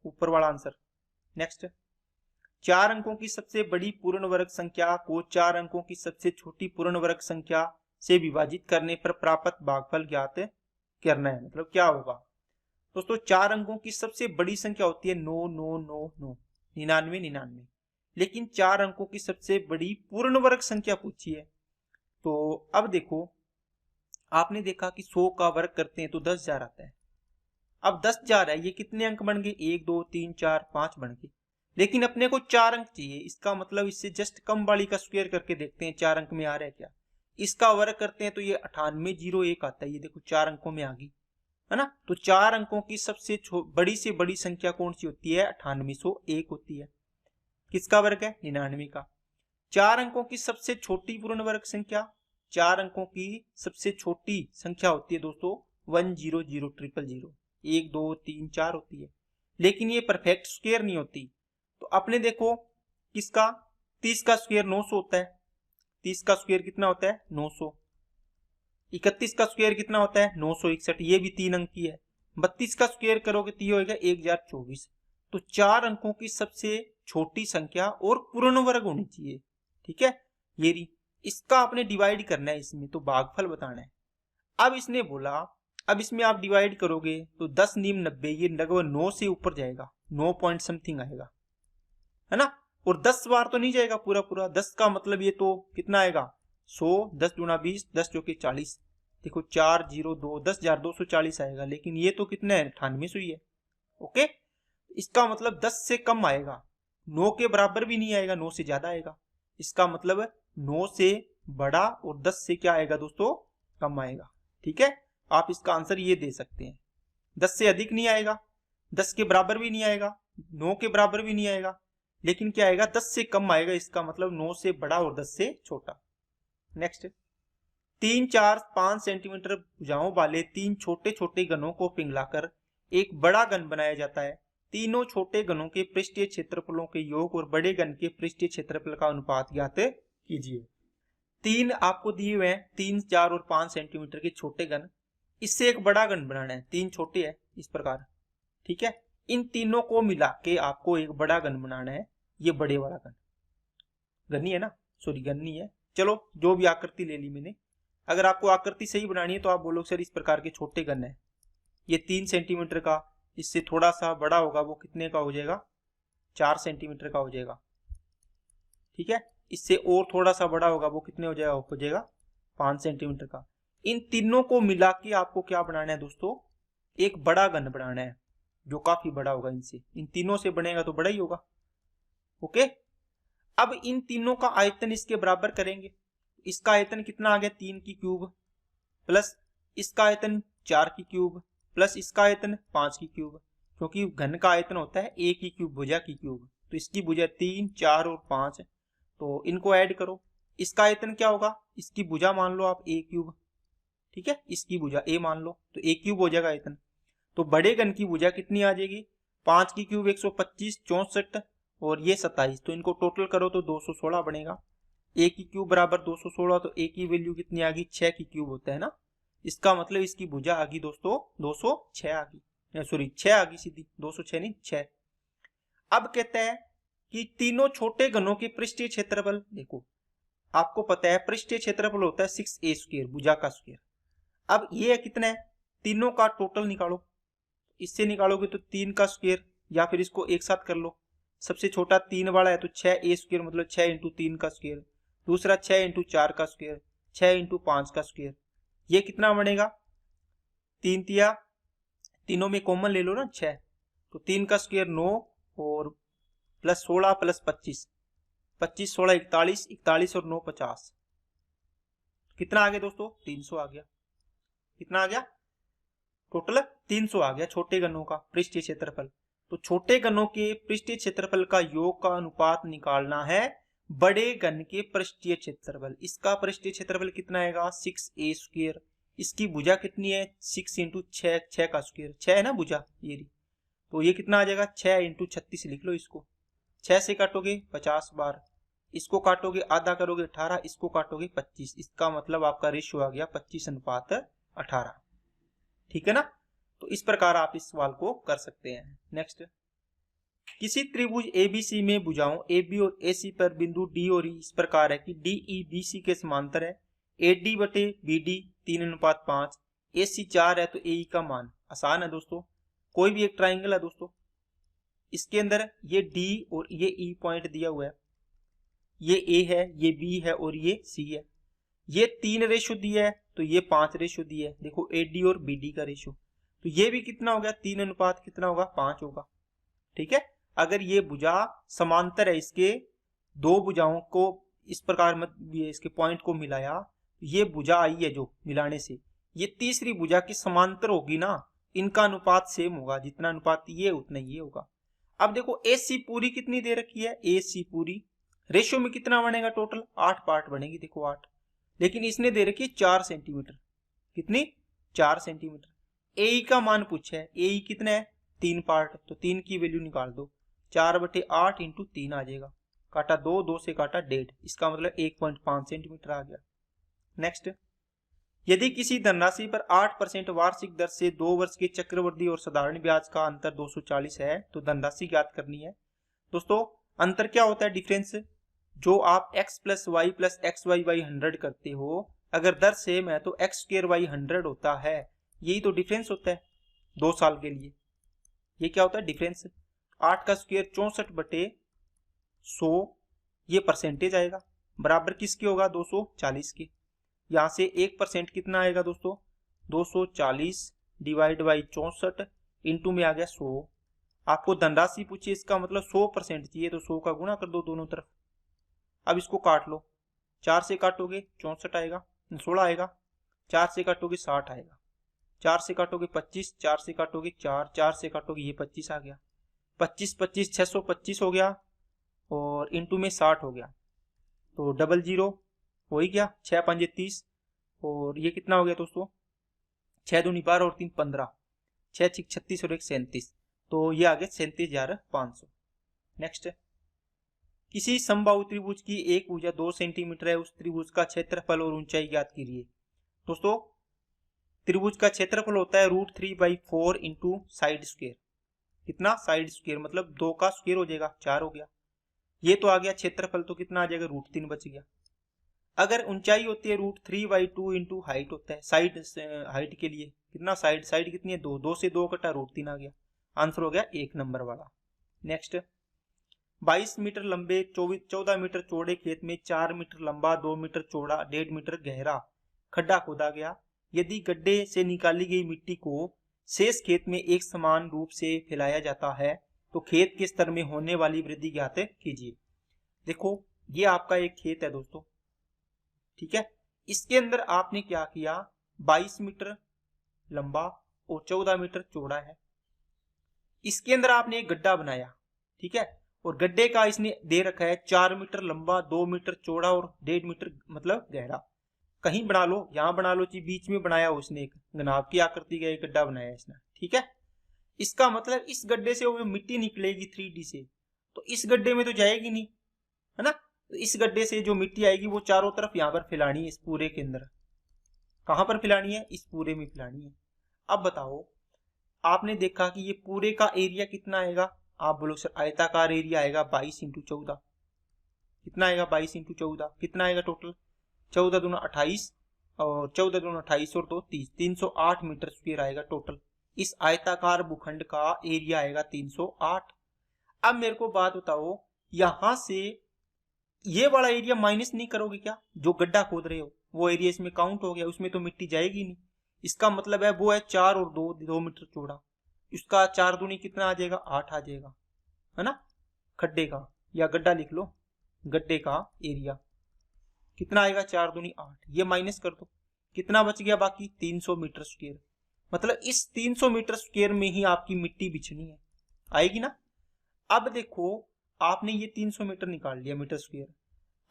ऊपर वाला आंसर। नेक्स्ट, 4 अंकों की सबसे बड़ी पूर्ण वर्ग संख्या को 4 अंकों की सबसे छोटी पूर्ण वर्ग संख्या से विभाजित करने पर प्राप्त भागफल ज्ञात करना है। मतलब क्या होगा दोस्तों, 4 अंकों की सबसे बड़ी संख्या होती है 9 9 9 9, 99 99, लेकिन 4 अंकों की सबसे बड़ी पूर्ण वर्ग संख्या पूछी है। तो अब देखो, आपने देखा कि 100 का वर्ग करते हैं तो 10,000 आता है। अब 10,000 है, ये कितने अंक बन गए, 1 2 3 4 5 बन गए, लेकिन अपने को 4 अंक चाहिए। इसका मतलब इससे जस्ट कम वाली का स्क्वायर करके देखते हैं 4 अंक में आ रहा है क्या। इसका वर्ग करते हैं तो ये 9801 आता है, ये देखो 4 अंकों में आ गई, है ना। तो 4 अंकों की सबसे बड़ी से बड़ी संख्या कौन सी होती है, 9801 होती है। किसका वर्ग है, 99 का। 4 अंकों की सबसे छोटी पूर्ण वर्ग संख्या, 4 अंकों की सबसे छोटी संख्या होती है दोस्तों 100 000, 1 2 3 4 होती है, लेकिन ये परफेक्ट स्क्वायर नहीं होती। तो अपने देखो किसका, 30 का स्क्वायर 900 होता है, 30 का स्क्वायर कितना होता है 900। 31 का स्क्वायर कितना होता है 961, ये भी 3 अंक की है। 32 का स्क्वायर करोगे तो ये होगा 1024। तो 4 अंकों की सबसे छोटी संख्या और पूर्ण वर्ग होनी चाहिए। ठीक है, ये रही, इसका आपने डिवाइड करना है इसमें, तो भागफल बताना है। अब इसने बोला, अब इसमें आप डिवाइड करोगे तो 10 नीम 90, ये लगभग 9 से ऊपर जाएगा, 9 पॉइंट समथिंग आएगा, है ना। और 10 बार तो नहीं जाएगा पूरा पूरा, 10 का मतलब ये तो कितना आएगा 100, 10 दूना 20, 10 चौके 40, देखो 402, 10,240 आएगा। लेकिन ये तो कितना है 98 सुई है। ओके, इसका मतलब 10 से कम आएगा, 9 के बराबर भी नहीं आएगा, 9 से ज्यादा आएगा। इसका मतलब 9 से बड़ा और 10 से क्या आएगा दोस्तों, कम आएगा। ठीक है, आप इसका आंसर ये दे सकते हैं। 10 से अधिक नहीं आएगा, 10 के बराबर भी नहीं आएगा, 9 के बराबर भी नहीं आएगा, लेकिन क्या आएगा 10 से कम आएगा। इसका मतलब 9 से बड़ा और 10 से छोटा। नेक्स्ट, 3, 4, 5 सेंटीमीटर भुजाओं वाले 3 छोटे छोटे गनों को पिघलाकर एक बड़ा गन बनाया जाता है। तीनों छोटे गनों के पृष्ठीय क्षेत्रफलों के योग और बड़े गन के पृष्ठीय क्षेत्रफल का अनुपात ज्ञात कीजिए। 3 आपको दिए हुए हैं, 3, 4 और 5 सेंटीमीटर के छोटे गन, इससे एक बड़ा गन बनाना है। 3 छोटे है इस प्रकार, ठीक है। इन तीनों को मिला के आपको एक बड़ा गन बनाना है। ये बड़े वाला गन, गन्नी है ना, सॉरी गन्नी है, चलो जो भी आकृति ले ली मैंने। अगर आपको आकृति सही बनानी है तो आप बोलोगे सर इस प्रकार के छोटे गन है, ये 3 सेंटीमीटर का, इससे थोड़ा सा बड़ा होगा वो कितने का हो जाएगा 4 सेंटीमीटर का हो जाएगा, ठीक है। इससे और थोड़ा सा बड़ा होगा वो कितने हो जाएगा 5 सेंटीमीटर का। इन तीनों को मिला के आपको क्या बनाना है दोस्तों, एक बड़ा गन बनाना है जो काफी बड़ा होगा इनसे। इन तीनों से बनेगा तो बड़ा ही होगा। ओके, अब इन तीनों का आयतन इसके बराबर करेंगे। इसका आयतन कितना आ गया 3 की क्यूब, प्लस इसका आयतन 4 की क्यूब, प्लस इसका आयतन 5 की क्यूब, क्योंकि घन का आयतन होता है a की क्यूब भुजा की क्यूब। तो इसकी भुजा 3, 4 और 5, तो इनको ऐड करो। इसका आयतन क्या होगा, इसकी भुजा मान लो आप a क्यूब, ठीक है, इसकी भुजा a मान लो तो a क्यूब हो जाएगा आयतन। तो बड़े गन की भुजा कितनी आ जाएगी 5 की क्यूब 125, 64 और ये 27, तो इनको टोटल करो तो 216 बनेगा। a की क्यूब बराबर 216, तो a की वैल्यू कितनी आ गई 6 की क्यूब होता है ना। इसका मतलब इसकी भुजा आ गई दोस्तों 206 आ गई, सॉरी 6 आ गई सीधी, 206 नहीं 6। अब कहते हैं कि तीनों छोटे गनों के पृष्ठीय क्षेत्रफल, देखो आपको पता है पृष्ठीय क्षेत्रफल होता है 6a², भुजा का स्क्वायर। अब ये कितना है, तीनों का टोटल निकालो। इससे निकालोगे तो 3 का स्क्वायर, या फिर इसको एक साथ कर लो। सबसे छोटा 3 वाला है तो 6a² मतलब 6 × 3 का स्क्वायर, दूसरा 6 × 4 का स्क्वायर, 6 × 5 का स्क्वायर। ये कितना बनेगा 3 तिया, तीनों में कॉमन ले लो ना 6, तो 3 का स्क्वायर 9 और प्लस 16 प्लस 25, 25 16 41, 41 और 9 50। कितना आ गया दोस्तों 300 आ गया। कितना आ गया टोटल 300 आ गया छोटे गनों का पृष्ठीय क्षेत्रफल। तो छोटे गनों के पृष्ठीय क्षेत्रफल का योग का अनुपात निकालना है बड़े गन के पृष्ठीय क्षेत्रफल। इसका पृष्ठीय क्षेत्रफल कितना आएगा 6a²। इसकी भुजा कितनी है 6 × 6, 6 का स्क्वायर, 6 है ना भुजा ये, तो ये कितना आ जाएगा 6 × 36 लिख लो इसको। 6 से काटोगे 50 बार, इसको काटोगे आधा करोगे 18, इसको काटोगे 25। इसका मतलब आपका रेशियो आ गया 25:18। ठीक है ना। तो इस प्रकार आप इस सवाल को कर सकते हैं। नेक्स्ट, किसी त्रिभुज ABC में भुजाओं AB और AC पर बिंदु D और E इस प्रकार है कि DE BC के समांतर है, AD बटे BD 3:5, AC 4 है तो AE का मान। आसान है दोस्तों, कोई भी एक ट्राइंगल है दोस्तों, इसके अंदर ये D और ये E पॉइंट दिया हुआ है, ये A है, ये B है और ये C है। ये 3 रेशियो दिया है तो ये 5 रेशियो दिया है। देखो AD और BD का रेशियो, तो ये भी कितना हो गया 3 कितना होगा 5 होगा। ठीक है, अगर ये भुजा समांतर है, इसके दो भुजाओं को इस प्रकार मत इसके पॉइंट को मिलाया, ये भुजा आई है जो मिलाने से, ये तीसरी भुजा की समांतर होगी ना, इनका अनुपात सेम होगा, जितना अनुपात ये उतना ये होगा। अब देखो AC पूरी कितनी दे रखी है, AC पूरी रेशियो में कितना बनेगा टोटल 8 पार्ट बनेगी, देखो 8, लेकिन इसने दे रखी है 4 सेंटीमीटर, कितनी 4 सेंटीमीटर। AE का मान पूछा है, AE कितना है 3 पार्ट, तो 3 की वैल्यू निकाल दो, 4/8 × 3 आ जाएगा, काटा 2, 2 से काटा 1.5, इसका मतलब 1.5 सेंटीमीटर आ गया। नेक्स्ट, यदि किसी धनराशि पर 8% वार्षिक दर से 2 वर्ष के चक्रवृद्धि और साधारण ब्याज का अंतर 240 है तो धनराशि ज्ञात करनी है। दोस्तों अंतर क्या होता है, डिफरेंस, जो आप x + y + xy 100 करते हो, अगर दर सेम है तो x² y 100 होता है, यही तो डिफरेंस होता है 2 साल के लिए। ये क्या होता है डिफरेंस। 8 का स्क्वायर 64/100, ये परसेंटेज आएगा, बराबर किसके होगा 240 के। यहाँ से 1% कितना आएगा दोस्तों 240 डिवाइड बाई 64 इंटू में आ गया 100। आपको धनराशि पूछिए, इसका मतलब 100% चाहिए, तो 100 का गुणा कर दो दोनों तरफ। अब इसको काट लो, 4 से काटोगे 64 आएगा, 16 आएगा, 4 से काटोगे 60 आएगा, 4 से काटोगे 25, 4 से काटोगे 4, 4 से काटोगे ये 25 आ गया, 25 25 625 हो गया, और इंटू में 60 हो गया, तो 00 हो ही गया, 6 5 30, और ये कितना हो गया दोस्तों 6 दूनी 12 और 3 15, 6 6 36 और 1 37, तो ये आ गया 37,500। नेक्स्ट, किसी समबाहु त्रिभुज की एक भुजा 2 सेंटीमीटर है, उस त्रिभुज का क्षेत्रफल और ऊंचाई ज्ञात कीजिए। दोस्तों त्रिभुज का क्षेत्रफल होता है √3/4 इंटू साइड स्क्वायर। कितना साइड स्क्वायर मतलब 2 का स्क्वायर हो जाएगा, 4 हो गया, ये तो आ गया क्षेत्रफल, तो कितना आ जाएगा √3 बच गया। अगर ऊंचाई होती है √3/2 इंटू हाइट होता है, साइड हाइट के लिए कितना, साइड कितनी है 2, 2 से 2 कटा √3 आ गया, आंसर हो गया 1 नंबर वाला। नेक्स्ट, 22 मीटर लंबे 14 मीटर चौड़े खेत में 4 मीटर लंबा 2 मीटर चौड़ा 1.5 मीटर गहरा खड्डा खोदा गया। यदि गड्ढे से निकाली गई मिट्टी को शेष खेत में एक समान रूप से फैलाया जाता है तो खेत के स्तर में होने वाली वृद्धि ज्ञात कीजिए। देखो ये आपका एक खेत है दोस्तों, ठीक है, इसके अंदर आपने क्या किया, 22 मीटर लंबा और 14 मीटर चौड़ा है, इसके अंदर आपने एक गड्ढा बनाया, ठीक है, और गड्ढे का इसने दे रखा है 4 मीटर लंबा 2 मीटर चौड़ा और 1.5 मीटर मतलब गहरा। कहीं बना लो, यहां बना लो, बीच में बनाया उसने एक गनाब की आकृति का एक गड्ढा बनाया इसने, ठीक है। इसका मतलब इस गड्ढे से वो मिट्टी निकलेगी 3D से, तो इस गड्ढे में तो जाएगी नहीं, है ना, तो इस गड्ढे से जो मिट्टी आएगी वो चारों तरफ यहाँ पर फैलानी है, इस पूरे के अंदर। कहां पर फैलानी है, इस पूरे में फैलानी है। अब बताओ, आपने देखा कि ये पूरे का एरिया कितना आएगा, आप बोलो सर आयताकार एरिया आएगा 22 × 14, कितना आएगा 22 × 14 कितना आएगा टोटल, 14 दूना 28 और 14 दूना 28 और 2 30, 308 मीटर स्क्वायर आएगा टोटल। इस आयताकार भूखंड का एरिया आएगा 308। अब मेरे को बात बताओ, यहां से ये वाला एरिया माइनस नहीं करोगे क्या, जो गड्ढा खोद रहे हो वो एरिया इसमें काउंट हो गया, उसमें तो मिट्टी जाएगी नहीं। इसका मतलब है वो है 4 और 2 मीटर चौड़ा, इसका 4 दूनी कितना आ जाएगा 8 आ जाएगा, है ना। खड्डे का या गड्ढा लिख लो, गड्ढे का एरिया कितना आएगा 4 दूनी 8, ये माइनस कर दो, कितना बच गया बाकी 300 मीटर स्क्वायर। मतलब इस 300 मीटर स्क्वायर में ही आपकी मिट्टी बिछनी है, आएगी ना। अब देखो आपने ये 300 मीटर निकाल लिया मीटर स्क्वायर,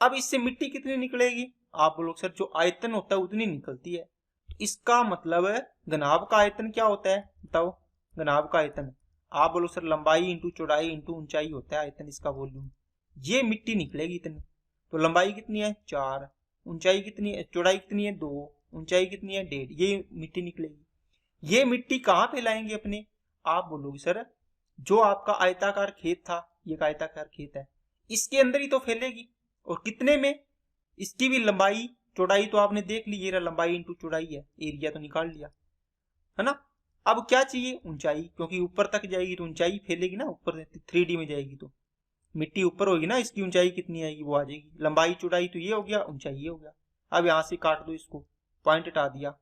अब इससे मिट्टी कितनी निकलेगी, आप बोलो सर जो आयतन होता है उतनी निकलती है। तो इसका मतलब घनाभ का आयतन क्या होता है बताओ, घनाभ का आयतन आप बोलो सर लंबाई इंटू चौड़ाई इंटू ऊंचाई होता है आयतन, इसका वॉल्यूम। ये मिट्टी निकलेगी इतनी, तो लंबाई कितनी है 4, ऊंचाई कितनी है, चौड़ाई कितनी है 2, ऊंचाई कितनी है 1.5, ये मिट्टी निकलेगी। ये मिट्टी कहाँ पे लाएंगे अपने, आप बोलोगे सर जो आपका आयताकार खेत था, ये आयताकार खेत है, इसके अंदर ही तो फैलेगी, और कितने में, इसकी भी लंबाई चौड़ाई तो आपने देख ली, ये लंबाई इंटू चौड़ाई है, एरिया तो निकाल लिया, है ना। अब क्या चाहिए ऊंचाई, क्योंकि ऊपर तक जाएगी तो ऊंचाई फैलेगी ना, ऊपर 3D में जाएगी तो मिट्टी ऊपर होगी ना, इसकी ऊंचाई कितनी आएगी वो आ जाएगी, लंबाई चौड़ाई तो ये हो गया, ऊंचाई ये हो गया। अब यहाँ से काट दो इसको, पॉइंट हटा दिया,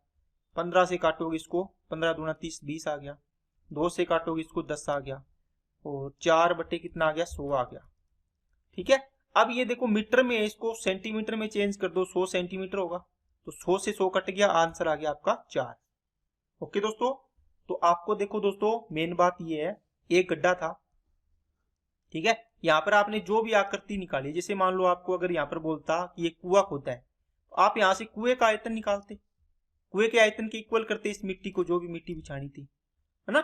15 से काटोगे इसको 15 दूना 30 20 आ गया, 2 से काटोगे इसको 10 आ गया, और 4 बटे कितना आ गया 100 आ गया, ठीक है। अब ये देखो मीटर में है, इसको सेंटीमीटर में चेंज कर दो, 100 सेंटीमीटर होगा, तो 100 से 100 कट गया, आंसर आ गया आपका 4। ओके दोस्तों, तो आपको देखो दोस्तों मेन बात ये है, एक गड्ढा था, ठीक है, यहाँ पर आपने जो भी आकृति निकाली, जैसे मान लो आपको अगर यहाँ पर बोलता कि ये कुआं खोदा है, तो आप यहाँ से कुएं का आयतन निकालते, कुएं के आयतन के इक्वल करते इस मिट्टी को, जो भी मिट्टी बिछानी थी, है ना।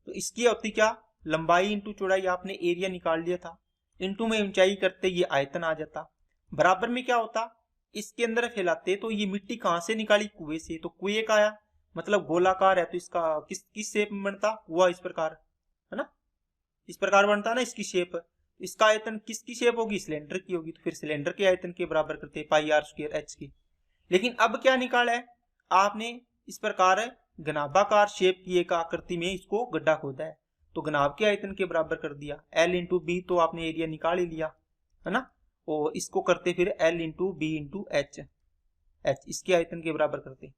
तो इसकी होती क्या, लंबाई इंटू चौड़ाई, आपने एरिया निकाल लिया था, इंटू में ऊंचाई करते ये आयतन आ जाता, बराबर में क्या होता, इसके अंदर फैलाते, तो ये मिट्टी कहां से निकाली, कुएं से, तो कुएं का आया मतलब गोलाकार है, तो इसका किस शेप में बनता, कुआं इस प्रकार, है ना, इस प्रकार बनता ना इसकी शेप। इसका आयतन किसकी शेप होगी, सिलेंडर की होगी, तो फिर सिलेंडर के आयतन के बराबर करते πr² h की। लेकिन अब क्या निकाला है आपने, इस प्रकार घनाभाकार शेप की एक आकृति में इसको गड्ढा खोदा है, तो घनाभ के आयतन के बराबर कर दिया। L इंटू बी तो आपने एरिया निकाल ही लिया है ना, और इसको करते फिर L into B into H, इसके आयतन के बराबर करते।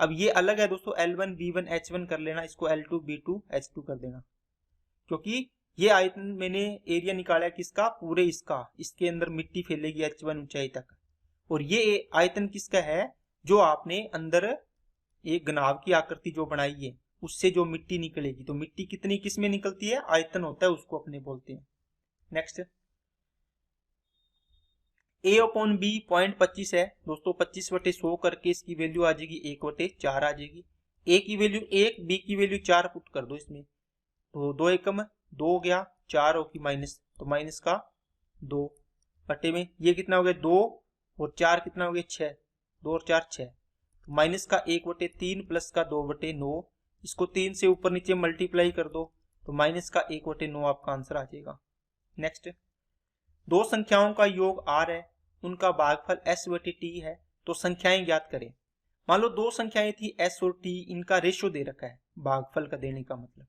अब ये अलग है दोस्तों, L1 B1 H1 कर लेना, इसको L2 B2 H2 कर देना, क्योंकि ये आयतन मैंने एरिया निकाला है किसका, पूरे इसका, इसके अंदर मिट्टी फैलेगी H1 ऊंचाई तक, और ये आयतन किसका है, जो आपने अंदर एक घनाभ की आकृति जो बनाई है उससे जो मिट्टी निकलेगी, तो मिट्टी कितनी किस में निकलती है, आयतन होता है, उसको अपने बोलते हैं। नेक्स्ट A/B 0.25 है दोस्तों, 25/100 करके इसकी वैल्यू आ जाएगी 1/4 आ जाएगी। A की वैल्यू 1, B की वैल्यू 4 पुट कर दो इसमें, तो 2 एकम 2 हो गया, 4 होगी माइनस, तो माइनस का 2 बटे में ये कितना हो गया 2 और 4 कितना हो गया 6, 2 और 4 6, तो माइनस का 1/3 प्लस का 2/9, इसको 3 से ऊपर नीचे मल्टीप्लाई कर दो, तो माइनस का 1/9 आपका आंसर आ जाएगा। नेक्स्ट, दो संख्याओं का योग r है, उनका भागफल s/t है, तो संख्याएं ज्ञात करें। मान लो दो संख्याएं थी s और t, इनका रेशियो दे रखा है भागफल का देने का मतलब,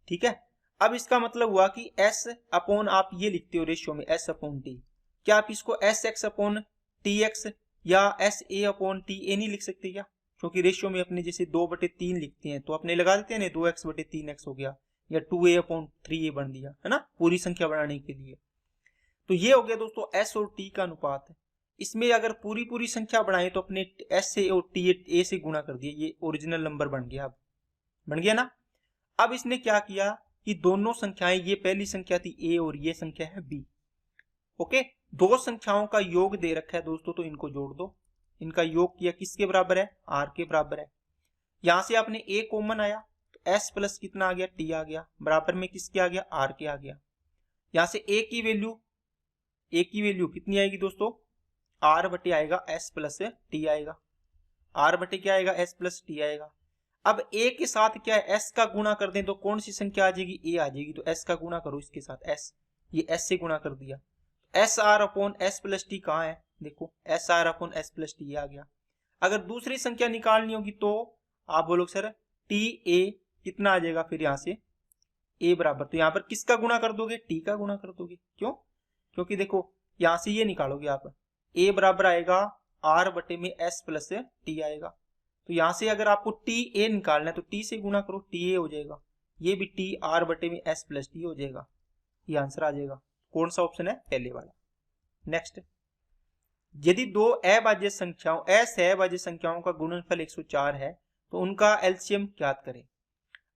ठीक है। अब इसका मतलब हुआ कि s अपॉन आप ये लिखते हो रेशियो में s/t, क्या आप इसको sx/tx या sa/ta नहीं लिख सकते क्या, क्योंकि रेशियो में अपने जैसे 2/3 लिखते हैं तो अपने लगा देते हैं ना, 2x/3x हो गया, या 2a/3a बन दिया है ना, पूरी संख्या बनाने के लिए। तो ये हो गया दोस्तों s और t का अनुपात है। इसमें अगर पूरी पूरी संख्या बनाए तो अपने s से और a से गुणा कर दिया, ये ओरिजिनल नंबर बन गया, अब बन गया ना। अब इसने क्या किया कि दोनों संख्याएं, ये पहली संख्या थी a और ये संख्या है b, ओके, दो संख्याओं का योग दे रखा है दोस्तों, तो इनको जोड़ दो। इनका योग किया किसके बराबर है, r के बराबर है। यहां से आपने a कॉमन आया तो s प्लस कितना आ गया t आ गया, बराबर में किसके आ गया, r के आ गया। यहां से a की वैल्यू कितनी आएगी दोस्तों, r बटे आएगा s प्लस t आएगा, r बटे क्या आएगा, s प्लस t आएगा। अब a के साथ क्या है, s का गुणा कर दें तो कौन सी संख्या आ जाएगी, a आ जाएगी, तो s का गुणा करो इसके साथ, s, ये s से गुणा कर दिया, S R upon S plus T कहाँ है, देखो S R upon S plus T आ गया। अगर दूसरी संख्या निकालनी होगी तो आप बोलोगे सर टी ए कितना आ जाएगा, फिर यहाँ से a बराबर, तो यहाँ पर किसका गुणा कर दोगे, t का गुणा कर दोगे, क्यों, क्योंकि देखो यहाँ से ये निकालोगे आप, a बराबर आएगा r बटे में s प्लस t आएगा, तो यहाँ से अगर आपको टी ए निकालना है तो t से गुणा करो, टी ए हो जाएगा, ये भी t r बटे में s प्लस टी हो जाएगा, ये आंसर आ जाएगा। कौन सा ऑप्शन है, पहले वाला। नेक्स्ट, यदि दो अभाज्य संख्याओं का गुणनफल 104 है तो उनका एलसीएम ज्ञात करें।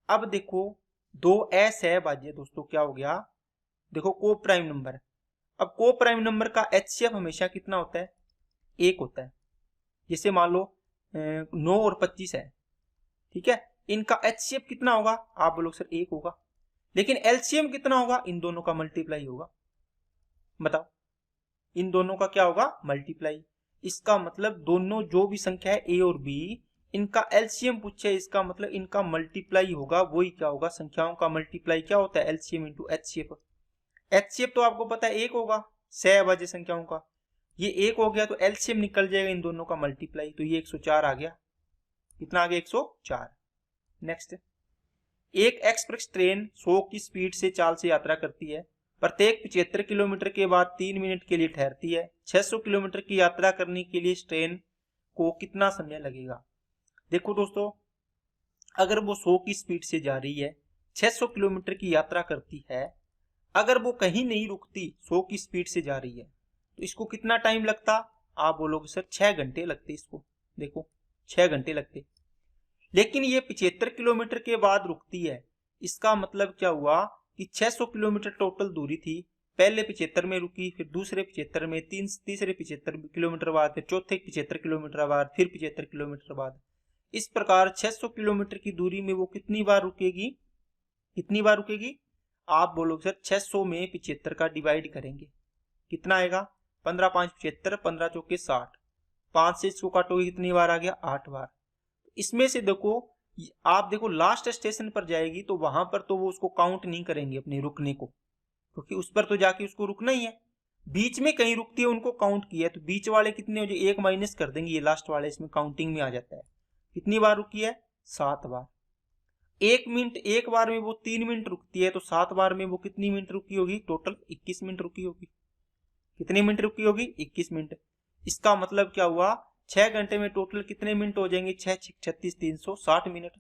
अब देखो दो असहभाज्य दोस्तों क्या हो गया, देखो को प्राइम नंबर, अब को प्राइम नंबर का एचसीएफ हमेशा कितना होता है, 1 होता है। जैसे मान लो 9 और 25 है, ठीक है, इनका एचसीएफ कितना होगा, आप बोलोगे सर 1 होगा, लेकिन एलसीएम कितना होगा, इन दोनों का मल्टीप्लाई होगा। बताओ, इन दोनों का क्या होगा, मल्टीप्लाई। इसका मतलब दोनों जो भी संख्या है ए और बी, इनका एलसीएम पूछे, इसका मतलब इनका मल्टीप्लाई होगा, वही क्या होगा, संख्याओं का मल्टीप्लाई क्या होता है, एलसीएम इंटू एचसीएफ। एचसीएफ तो आपको पता है 1 होगा सहअभाज्य संख्याओं का, ये 1 हो गया तो एलसीएम निकल जाएगा इन दोनों का मल्टीप्लाई, तो ये 104 आ गया, कितना आ गया 104। नेक्स्ट, एक एक्सप्रेस ट्रेन 100 की स्पीड से चाल से यात्रा करती है, प्रत्येक 75 किलोमीटर के बाद 3 मिनट के लिए ठहरती है। 600 किलोमीटर की यात्रा करने के लिए इस ट्रेन को कितना समय लगेगा। देखो दोस्तों, अगर वो 100 की स्पीड से जा रही है, 600 किलोमीटर की यात्रा करती है, अगर वो कहीं नहीं रुकती, 100 की स्पीड से जा रही है, तो इसको कितना टाइम लगता, आप बोलोगे सर 6 घंटे लगते इसको, देखो 6 घंटे लगते। लेकिन ये 75 किलोमीटर के बाद रुकती है, इसका मतलब क्या हुआ कि 600 किलोमीटर टोटल दूरी थी, पहले 75 में रुकी, फिर दूसरे 75 में, तीसरे 75 किलोमीटर बाद, फिर चौथे 75 किलोमीटर बाद, फिर 75 किलोमीटर बाद। इस प्रकार 600 किलोमीटर की दूरी में वो कितनी बार रुकेगी, कितनी बार रुकेगी, आप बोलोगे सर 600 में 75 का डिवाइड करेंगे, कितना आएगा, 15 5 75, 15 चौके 60, 5 से इसको काटोगे कितनी बार आ गया, 8 बार। इसमें से देखो, आप देखो लास्ट स्टेशन पर जाएगी तो वहां पर तो वो उसको काउंट नहीं करेंगे अपने रुकने को, क्योंकि उस पर तो जाके उसको रुकना ही है। बीच में कहीं रुकती है उनको काउंट किया, तो बीच वाले कितने हो जाए, 1 माइनस कर देंगे, ये लास्ट वाले इसमें काउंटिंग में आ जाता है। कितनी बार रुकी है, 7 बार। 1 मिनट एक बार में वो 3 मिनट रुकती है, तो 7 बार में वो कितनी मिनट रुकी होगी? टोटल 21 मिनट रुकी होगी। कितनी मिनट रुकी होगी? 21 मिनट। इसका मतलब क्या हुआ? 6 घंटे में टोटल कितने मिनट हो जाएंगे? 6 36 360 मिनट।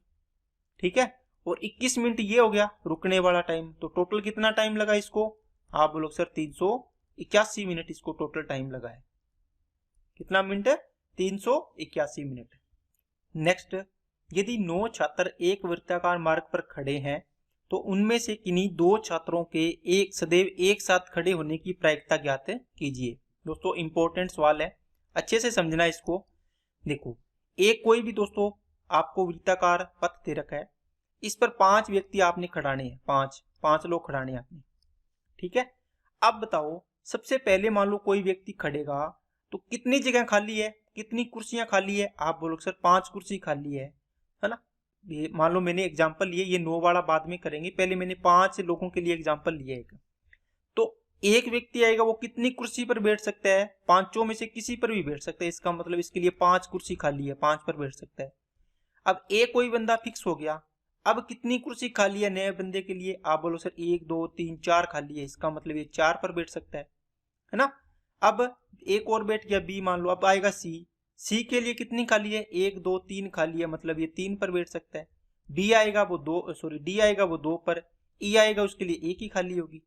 ठीक है, और 21 मिनट ये हो गया रुकने वाला टाइम। तो टोटल कितना टाइम लगा इसको? आप बोलोगे सर 381 मिनट इसको टोटल टाइम लगा है। कितना मिनट? 381 मिनट। नेक्स्ट, यदि 9 छात्र एक वृत्ताकार मार्ग पर खड़े हैं तो उनमें से किन्हीं 2 छात्रों के एक सदैव एक साथ खड़े होने की प्रायिकता ज्ञात कीजिए। दोस्तों इंपॉर्टेंट सवाल है, अच्छे से समझना इसको। देखो, एक कोई भी दोस्तों आपको वृत्ताकार पथ दे रखा है, इस पर 5 व्यक्ति आपने खड़ाने हैं, 5 लोग खड़ाने हैं आपने। ठीक है, अब बताओ सबसे पहले मान लो कोई व्यक्ति खड़ेगा तो कितनी जगह खाली है, कितनी कुर्सियां खाली है? आप बोलोगे सर 5 कुर्सी खाली है ना। ये मान लो मैंने एग्जांपल लिए, ये 9 वाला बाद में करेंगे, पहले मैंने 5 लोगों के लिए एग्जांपल लिया एक। तो एक व्यक्ति आएगा, वो कितनी कुर्सी पर बैठ सकता है? 5 में से किसी पर भी बैठ सकता है। इसका मतलब इसके लिए 5 कुर्सी खाली है, 5 पर बैठ सकता है। अब एक कोई बंदा फिक्स हो गया, अब कितनी कुर्सी खाली है नए बंदे के लिए? आप बोलो सर 1 2 3 4 खाली है। इसका मतलब ये 4 पर बैठ सकता है ना। अब एक और बैठ गया बी मान लो, अब आएगा सी के लिए कितनी खाली है? 1 2 3 खाली है, मतलब ये 3 पर बैठ सकता है। बी आएगा वो डी आएगा वो 2 पर, ई आएगा उसके लिए 1 ही खाली होगी।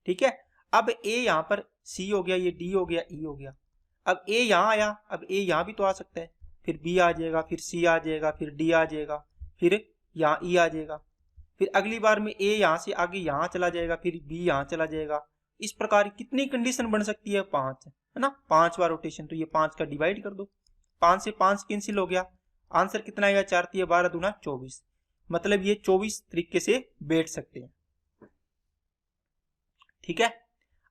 ठीक है, अब ए यहाँ पर सी हो गया, ये डी हो गया, ई हो गया। अब ए यहाँ आया, अब ए यहाँ भी तो आ सकता है, फिर बी आ जाएगा, फिर सी आ जाएगा, फिर डी आ जाएगा, फिर यहाँ ई आ जाएगा। फिर अगली बार में ए यहाँ से आगे यहाँ चला जाएगा, फिर बी यहाँ चला जाएगा। इस प्रकार कितनी कंडीशन बन सकती है? 5 है ना, 5 बार रोटेशन। तो ये 5 का डिवाइड कर दो, 5 से 5 कैंसिल हो गया। आंसर कितना आएगा? 4 3 12 दूना 24। मतलब ये 24 तरीके से बैठ सकते हैं। ठीक है,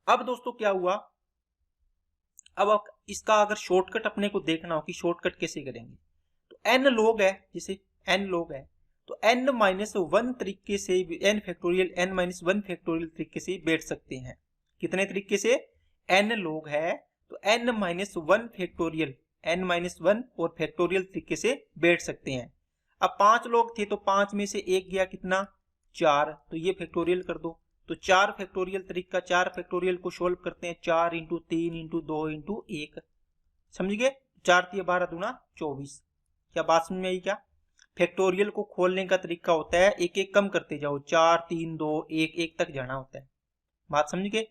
अब दोस्तों क्या हुआ, अब इसका अगर शॉर्टकट अपने को देखना हो कि शॉर्टकट कैसे करेंगे, तो n लोग है, जैसे n लोग है तो n-1 तरीके से, n फैक्टोरियल n-1 फैक्टोरियल तरीके से बैठ सकते हैं। कितने तरीके से? n लोग है तो n-1 फैक्टोरियल, n-1 और फैक्टोरियल तरीके से बैठ सकते हैं। अब 5 लोग थे तो 5 में से एक गया, कितना? 4, तो ये फैक्टोरियल कर दो। तो 4 फैक्टोरियल तरीका, 4 फैक्टोरियल को सोल्व करते हैं, 4 इंटू 3 इंटू 2 इंटू 1, समझ गए? 4 3 12 दूना 24। क्या बात समझ में आई? क्या फैक्टोरियल को खोलने का तरीका होता है, एक एक कम करते जाओ, 4 3 2 1 1 तक जाना होता है। बात समझ गए?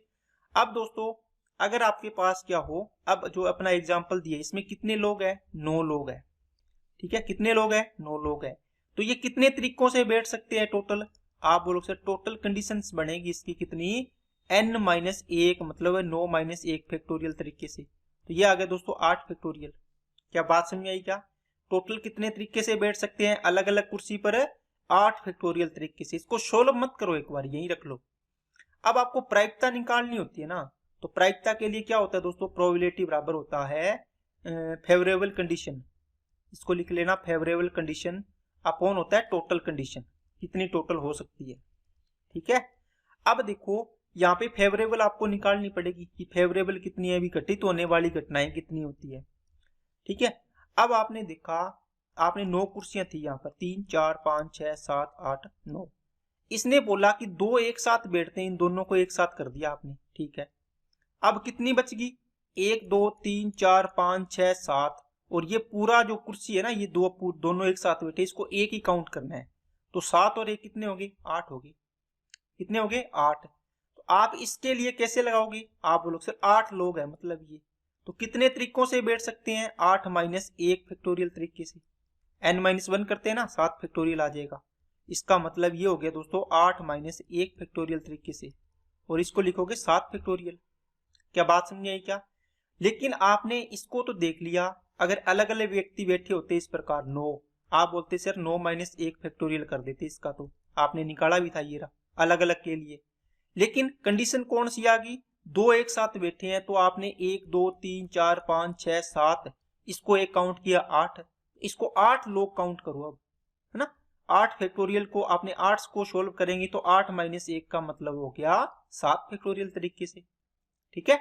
अब दोस्तों अगर आपके पास क्या हो, अब जो अपना एग्जाम्पल दिया इसमें कितने लोग हैं? 9 लोग हैं। ठीक है, कितने लोग हैं? 9 लोग हैं। तो ये कितने तरीकों से बैठ सकते हैं टोटल? आप बोलो सर टोटल कंडीशंस बनेगी इसकी कितनी? n-1, मतलब 9 - 1 फैक्टोरियल तरीके से। तो ये आ गया दोस्तों 8 फैक्टोरियल। क्या बात समझ आई? क्या टोटल कितने तरीके से बैठ सकते हैं अलग अलग कुर्सी पर? 8 फैक्टोरियल तरीके से। इसको सोल्व मत करो, एक बार यही रख लो। अब आपको प्रायिकता निकालनी होती है ना, तो प्रायिकता के लिए क्या होता है दोस्तों? प्रोबेबिलिटी बराबर होता है फेवरेबल कंडीशन। इसको लिख लेना, फेवरेबल कंडीशन अपॉन होता है टोटल कंडीशन, कितनी टोटल हो सकती है। ठीक है, अब देखो यहाँ पे फेवरेबल आपको निकालनी पड़ेगी कि फेवरेबल कितनी है, अभी घटित होने वाली घटनाएं कितनी होती है। ठीक है, अब आपने देखा, आपने 9 कुर्सियां थी यहाँ पर, 3 4 5 6 7 8 9। इसने बोला कि 2 एक साथ बैठते हैं, इन दोनों को एक साथ कर दिया आपने। ठीक है, अब कितनी बच गई? 1 2 3 4 5 6 7, और ये पूरा जो कुर्सी है ना, ये दोनों एक साथ बैठे, इसको एक ही काउंट करना है। तो 7 और 1 कितने हो गए? 8 हो गए। कितने हो गए? 8। तो आप इसके लिए कैसे लगाओगे? आप बोलोगे सर 8 लोग हैं, मतलब ये, तो कितने तरीकों से बैठ सकते हैं? 8 - 1 फैक्टोरियल तरीके से। n-1 करते हैं ना, 7 फैक्टोरियल आ जाएगा। इसका मतलब ये हो गया दोस्तों 8 - 1 फैक्टोरियल तरीके से, और इसको लिखोगे 7 फैक्टोरियल। क्या बात समझ आई? क्या लेकिन आपने इसको तो देख लिया, अगर अलग अलग व्यक्ति बैठे होते इस प्रकार 9, आप बोलते सर 9 - 1 फैक्टोरियल कर देते, इसका तो आपने निकाला भी था ये रहा अलग अलग के लिए। लेकिन कंडीशन कौन सी आ गई? 2 एक साथ बैठे हैं, तो आपने 1 2 3 4 5 6 7, इसको एक काउंट किया 8, इसको 8 लोग काउंट करो अब, है ना। 8 फैक्टोरियल को आपने 8 को सोल्व करेंगे तो 8 - 1 का मतलब हो गया 7 फैक्टोरियल तरीके से। ठीक है,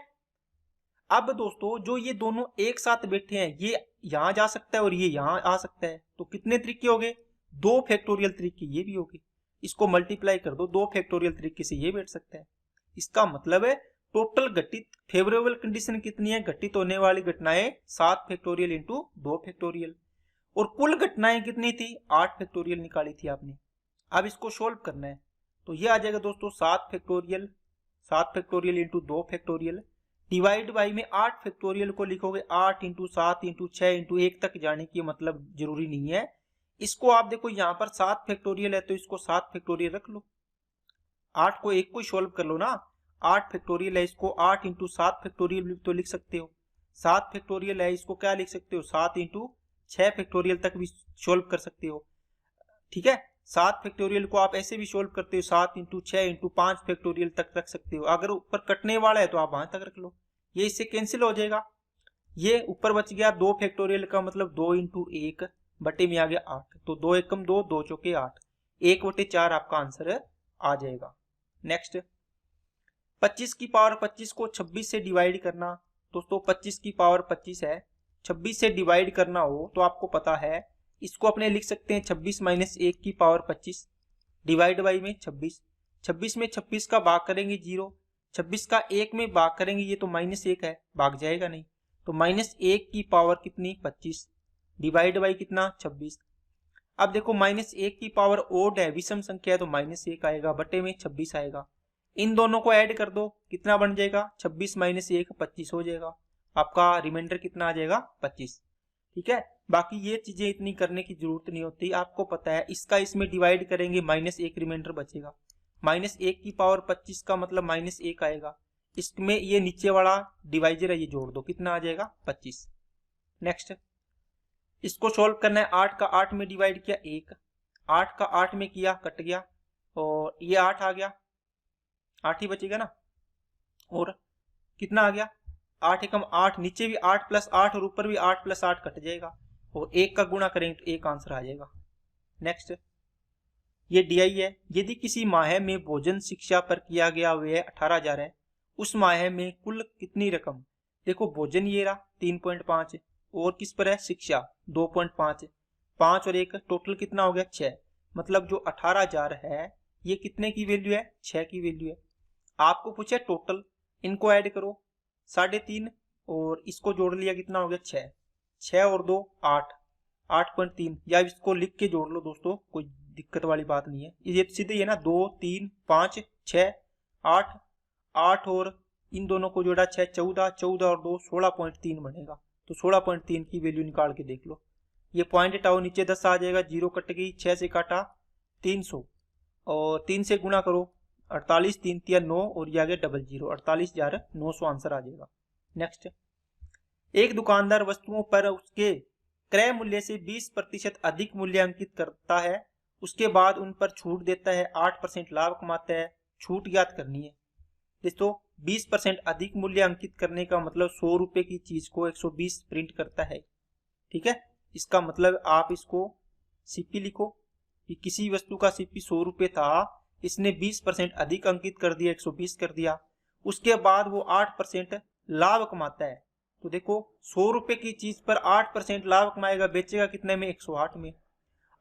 अब दोस्तों जो ये दोनों एक साथ बैठे हैं, ये यहां जा सकता है और ये यहां आ सकता है, तो कितने तरीके हो गए? 2 फैक्टोरियल तरीके ये भी हो गए, इसको मल्टीप्लाई कर दो 2 फैक्टोरियल तरीके से ये बैठ सकता है। इसका मतलब है टोटल घटित फेवरेबल कंडीशन कितनी है, घटित होने वाली घटनाएं 7 फैक्टोरियल इंटू 2 फैक्टोरियल, और कुल घटनाएं कितनी थी 8 फैक्टोरियल निकाली थी आपने। अब इसको सोल्व करना है तो ये आ जाएगा दोस्तों 7 factorial into 2 factorial divide by में 8 फैक्टोरियल को लिखोगे 8 इंटू 7 इंटू 6 इंटू 1 तक जाने की मतलब जरूरी नहीं है। इसको आप देखो यहाँ पर 7 फैक्टोरियल है तो इसको 7 फैक्टोरियल रख लो, 8 को 1 को सोल्व कर लो ना, 8 फैक्टोरियल है इसको 8 इंटू 7 फैक्टोरियल भी तो लिख सकते हो, 7 फैक्टोरियल है इसको क्या लिख सकते हो 7 इंटू 6 फैक्टोरियल तक भी सोल्व कर सकते हो। ठीक है, 7 फैक्टोरियल को आप ऐसे भी सोल्व करते हो 7 इंटू 6 इंटू 5 फैक्टोरियल तक रख सकते हो। अगर ऊपर कटने वाला है तो आप वहां तक रख लो, ये इससे कैंसिल हो जाएगा। ये ऊपर बच गया 2 फैक्टोरियल का मतलब 2 इंटू 1 बटे में आ गया 8, तो 2 एकम 2, 2 चौके 8, 1/4 आपका आंसर आ जाएगा। नेक्स्ट 25 की पावर 25 को 26 से डिवाइड करना। दोस्तों 25 की पावर 25 है, 26 से डिवाइड करना हो तो आपको पता है इसको अपने लिख सकते हैं 26 माइनस 1 की पावर 25 डिवाइड बाई में 26, 26 में 26 का भाग करेंगे 0, 26 का 1 में भाग करेंगे ये तो -1 है, भाग जाएगा नहीं, तो -1 की पावर कितनी 25 डिवाइड बाई कितना 26। अब देखो -1 की पावर ओड है, विषम संख्या है तो -1 आएगा बटे में 26 आएगा। इन दोनों को ऐड कर दो कितना बन जाएगा 26 माइनस 1 25 हो जाएगा, आपका रिमाइंडर कितना आ जाएगा 25। ठीक है, बाकी ये चीजें इतनी करने की जरूरत नहीं होती, आपको पता है इसका इसमें डिवाइड करेंगे -1 रिमाइंडर बचेगा, -1 की पावर 25 का मतलब -1 आएगा, इसमें ये नीचे वाला डिवाइजर है ये जोड़ दो कितना आ जाएगा 25। नेक्स्ट इसको सोल्व करना है, 8 का 8 में डिवाइड किया 1, 8 का 8 में किया कट गया और ये 8 आ गया, 8 ही बचेगा ना, और कितना आ गया 8 एकम 8, नीचे भी 8 प्लस 8 और ऊपर भी 8 प्लस 8 कट जाएगा और 1 का गुणा करेंगे तो 1 आंसर आ जाएगा। नेक्स्ट ये DI है, यदि किसी माह में भोजन शिक्षा पर किया गया व्यय 18,000 है, उस माह में कुल कितनी रकम, देखो भोजन ये रहा 3.5 और किस पर है शिक्षा 2.5, 5 और 1 टोटल कितना हो गया 6, मतलब जो 18,000 है ये कितने की वैल्यू है 6 की वैल्यू है। आपको पूछे टोटल, इनको ऐड करो 3.5 और इसको जोड़ लिया कितना हो गया 6, 6 और 2 8, 8.3, या इसको लिख के जोड़ लो दोस्तों कोई दिक्कत वाली बात नहीं है, ये सीधे है ना 2 3 5 6 8, 8 और इन दोनों को जोड़ा 6 14, 14 और 2 16.3 बनेगा, तो 16.3 की वैल्यू निकाल के देख लो। ये पॉइंट हटाओ नीचे 10 आ जाएगा, 0 कट गई, 6 से काटा 300 और 3 से गुणा करो 48, 3 3 9 और ये आ गया 00, 48,900 आंसर आ जाएगा। नेक्स्ट एक दुकानदार वस्तुओं पर उसके क्रय मूल्य से 20% अधिक मूल्य अंकित करता है, उसके बाद उन पर छूट देता है, 8% लाभ कमाता है, छूट ज्ञात करनी है। दोस्तों 20% अधिक मूल्य अंकित करने का मतलब 100 रुपए की चीज को 120 प्रिंट करता है। ठीक है, इसका मतलब आप इसको सीपी लिखो कि किसी वस्तु का सीपी 100 रुपए था, इसने 20% अधिक अंकित कर दिया 120 कर दिया, उसके बाद वो 8% लाभ कमाता है। तो देखो 100 रुपए की चीज पर 8% लाभ कमाएगा, बेचेगा कितने में 108 में।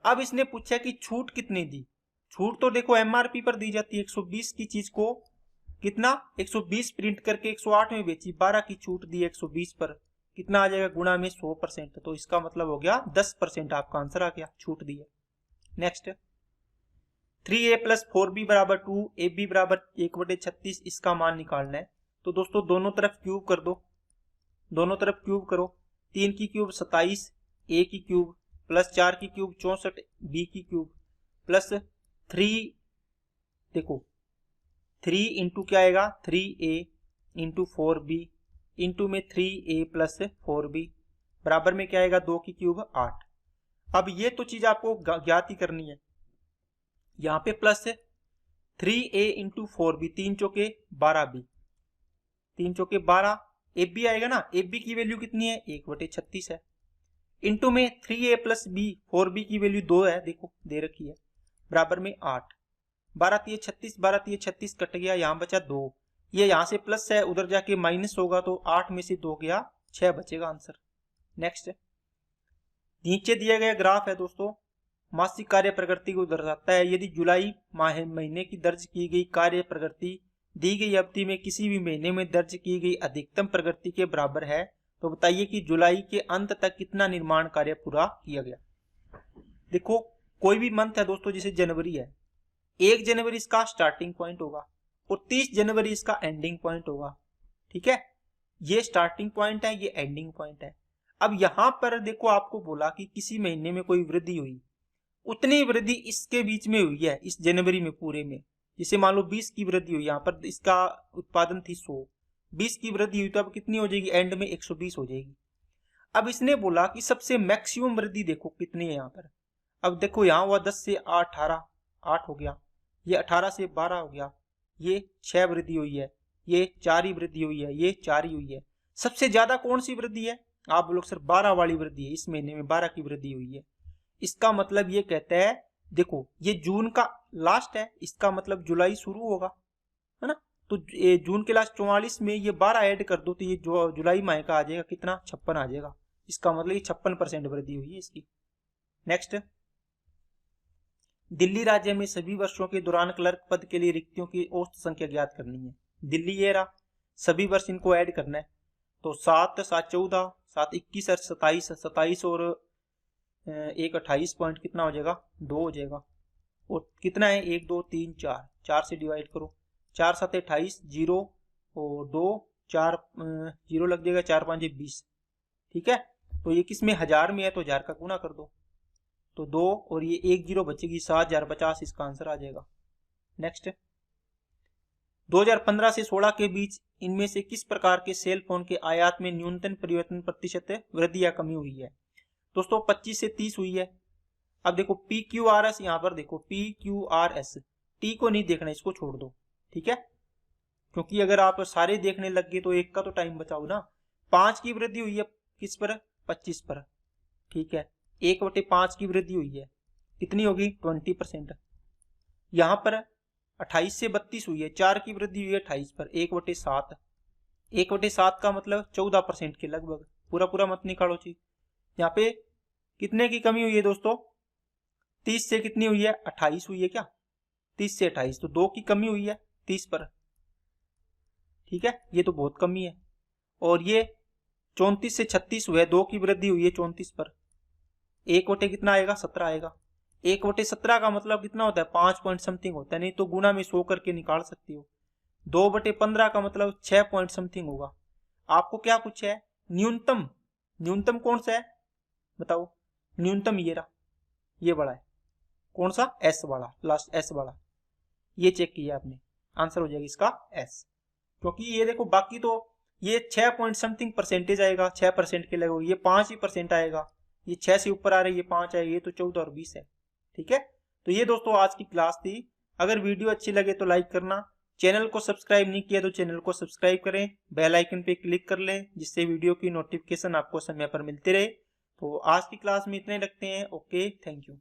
अब इसने पूछा कि छूट कितनी दी, छूट तो देखो MRP पर दी जाती है, 120 की चीज को कितना 120 प्रिंट करके 108 में बेची, 12 की छूट दी 120 पर, कितना आ जाएगा गुणा में 100%, तो इसका मतलब हो गया 10% आपका आंसर आ गया, छूट दी है। नेक्स्ट 3a + 4b = 2, ab = 1/36, इसका मान निकालना है। तो दोस्तों दोनों तरफ क्यूब कर दो, दोनों तरफ क्यूब करो, 3 की क्यूब 27, a की क्यूब प्लस 4 की क्यूब 64, b की क्यूब प्लस 3, देखो 3 इंटू क्या आएगा 3a इंटू 4b इंटू में 3a + 4b बराबर में क्या आएगा 2 की क्यूब 8। अब ये तो चीज आपको ज्ञात ही करनी है, यहाँ पे प्लस 3a इंटू 4b, 3 चौके 12b, 3 चौके 12, ab आएगा ना, ab की वैल्यू कितनी है 1/36 है, इंटू में 3a + b 4b की वैल्यू 2 है, देखो दे रखी है, बराबर में 8, 12 3 36, 12 3 36 कट गया, यहाँ बचा 2, ये यहाँ से प्लस है उधर जाके माइनस होगा, तो 8 में से 2 गया 6 बचेगा आंसर। नेक्स्ट नीचे दिया गया ग्राफ है दोस्तों, मासिक कार्य प्रगति को दर्शाता है। यदि जुलाई महीने की दर्ज की गई कार्य प्रगति दी गई अवधि में किसी भी महीने में दर्ज की गई अधिकतम प्रगति के बराबर है तो बताइए कि जुलाई के अंत तक कितना निर्माण कार्य पूरा किया गया। देखो कोई भी मंथ है दोस्तों, जैसे जनवरी है, 1 जनवरी इसका स्टार्टिंग पॉइंट होगा और 30 जनवरी इसका एंडिंग पॉइंट होगा। ठीक है, ये स्टार्टिंग पॉइंट है, ये एंडिंग पॉइंट है। अब यहां पर देखो आपको बोला कि किसी महीने में कोई वृद्धि हुई, उतनी वृद्धि इसके बीच में हुई है इस जनवरी में पूरे में। जैसे मान लो 20 की वृद्धि हुई, यहाँ पर इसका उत्पादन थी 100, 20 की वृद्धि हुई तो अब कितनी हो जाएगी, एंड में 120 हो जाएगी। अब इसने बोला कि सबसे मैक्सिमम वृद्धि देखो कितनी है यहाँ पर। अब देखो यहाँ हुआ 10 से 18, 8 हो गया, ये 18 से 12 हो गया, ये 6 वृद्धि हुई है, ये 4 ही वृद्धि हुई है, ये 4 ही हुई है। सबसे ज्यादा कौन सी वृद्धि है, आप लोग सर 12 वाली वृद्धि है, इस महीने में 12 की वृद्धि हुई है। इसका मतलब ये कहता है, देखो ये जून का लास्ट है, इसका मतलब जुलाई शुरू होगा, है ना। तो जून के लास्ट 44 में ये 12 ऐड कर दो तो ये जो जुलाई माह का आ जाएगा कितना, 56 आ जाएगा। इसका मतलब ये 56% वृद्धि हुई है इसकी। नेक्स्ट, दिल्ली राज्य में सभी वर्षों के दौरान क्लर्क पद के लिए रिक्तियों की औसत संख्या ज्ञात करनी है। दिल्ली ये रहा, सभी वर्ष इनको ऐड करना है। तो 7 7 14 7 21 और 27 27 और 1 28 पॉइंट कितना हो जाएगा, 2 हो जाएगा। और कितना है, 1 2 3 4, 4 से डिवाइड करो, 4 7 28, 0 और 2 4 0 लग जाएगा, 4 5 20। ठीक है, तो ये किस में, 1000 में है तो 1000 का गुना कर दो, तो 2 और ये 1 0 बचेगी, 7050 इसका आंसर आ जाएगा। नेक्स्ट, 2015 से 16 के बीच इनमें से किस प्रकार के सेल फोन के आयात में न्यूनतम परिवर्तन प्रतिशत वृद्धि या कमी हुई है। दोस्तों 25 से 30 हुई है। अब देखो PQRS, यहाँ पर देखो PQRS, टी को नहीं देखना, इसको छोड़ दो। ठीक है, क्योंकि अगर आप सारे देखने लग गए तो एक का तो टाइम बचाओ ना। 5 की वृद्धि हुई है किस पर, 25 पर। ठीक है, 1/5 की वृद्धि हुई है, कितनी होगी, 20%। यहाँ पर 28 से 32 हुई है, 4 की वृद्धि हुई है 28 पर, 1/7। 1/7 का मतलब 14% के लगभग, पूरा पूरा मत निकालो चीज। यहाँ पे कितने की कमी हुई है दोस्तों, 30 से कितनी हुई है, 28 हुई है क्या, 30 से 28, तो 2 की कमी हुई है 30 पर। ठीक है, ये तो बहुत कमी है। और ये 34 से 36 हुआ है, 2 की वृद्धि हुई है 34 पर, 1 कितना आएगा, 17 आएगा। 1/17 का मतलब कितना होता है, 5 पॉइंट समथिंग होता है, नहीं तो गुना में 100 करके निकाल सकती हो। 2/15 का मतलब 6 पॉइंट समथिंग होगा। आपको क्या पूछा है, न्यूनतम, न्यूनतम कौन सा है बताओ, न्यूनतम ये रहा, ये बड़ा है, कौन सा, एस वाला, लास्ट एस वाला, ये चेक किया आपने, आंसर हो जाएगा इसका एस। क्योंकि ये देखो बाकी तो ये 6 पॉइंट समथिंग परसेंटेज आएगा, 6% के लगभग, ये 5 ही परसेंट आएगा, ये 6 से ऊपर आ रही है, ये 5 आएगा, ये तो 14 और 20 है। ठीक है, तो ये दोस्तों आज की क्लास थी। अगर वीडियो अच्छी लगे तो लाइक करना, चैनल को सब्सक्राइब नहीं किया तो चैनल को सब्सक्राइब करें, बेल आइकन पे क्लिक कर लें जिससे वीडियो की नोटिफिकेशन आपको समय पर मिलती रहे। तो आज की क्लास में इतने रखते हैं। Okay, thank you.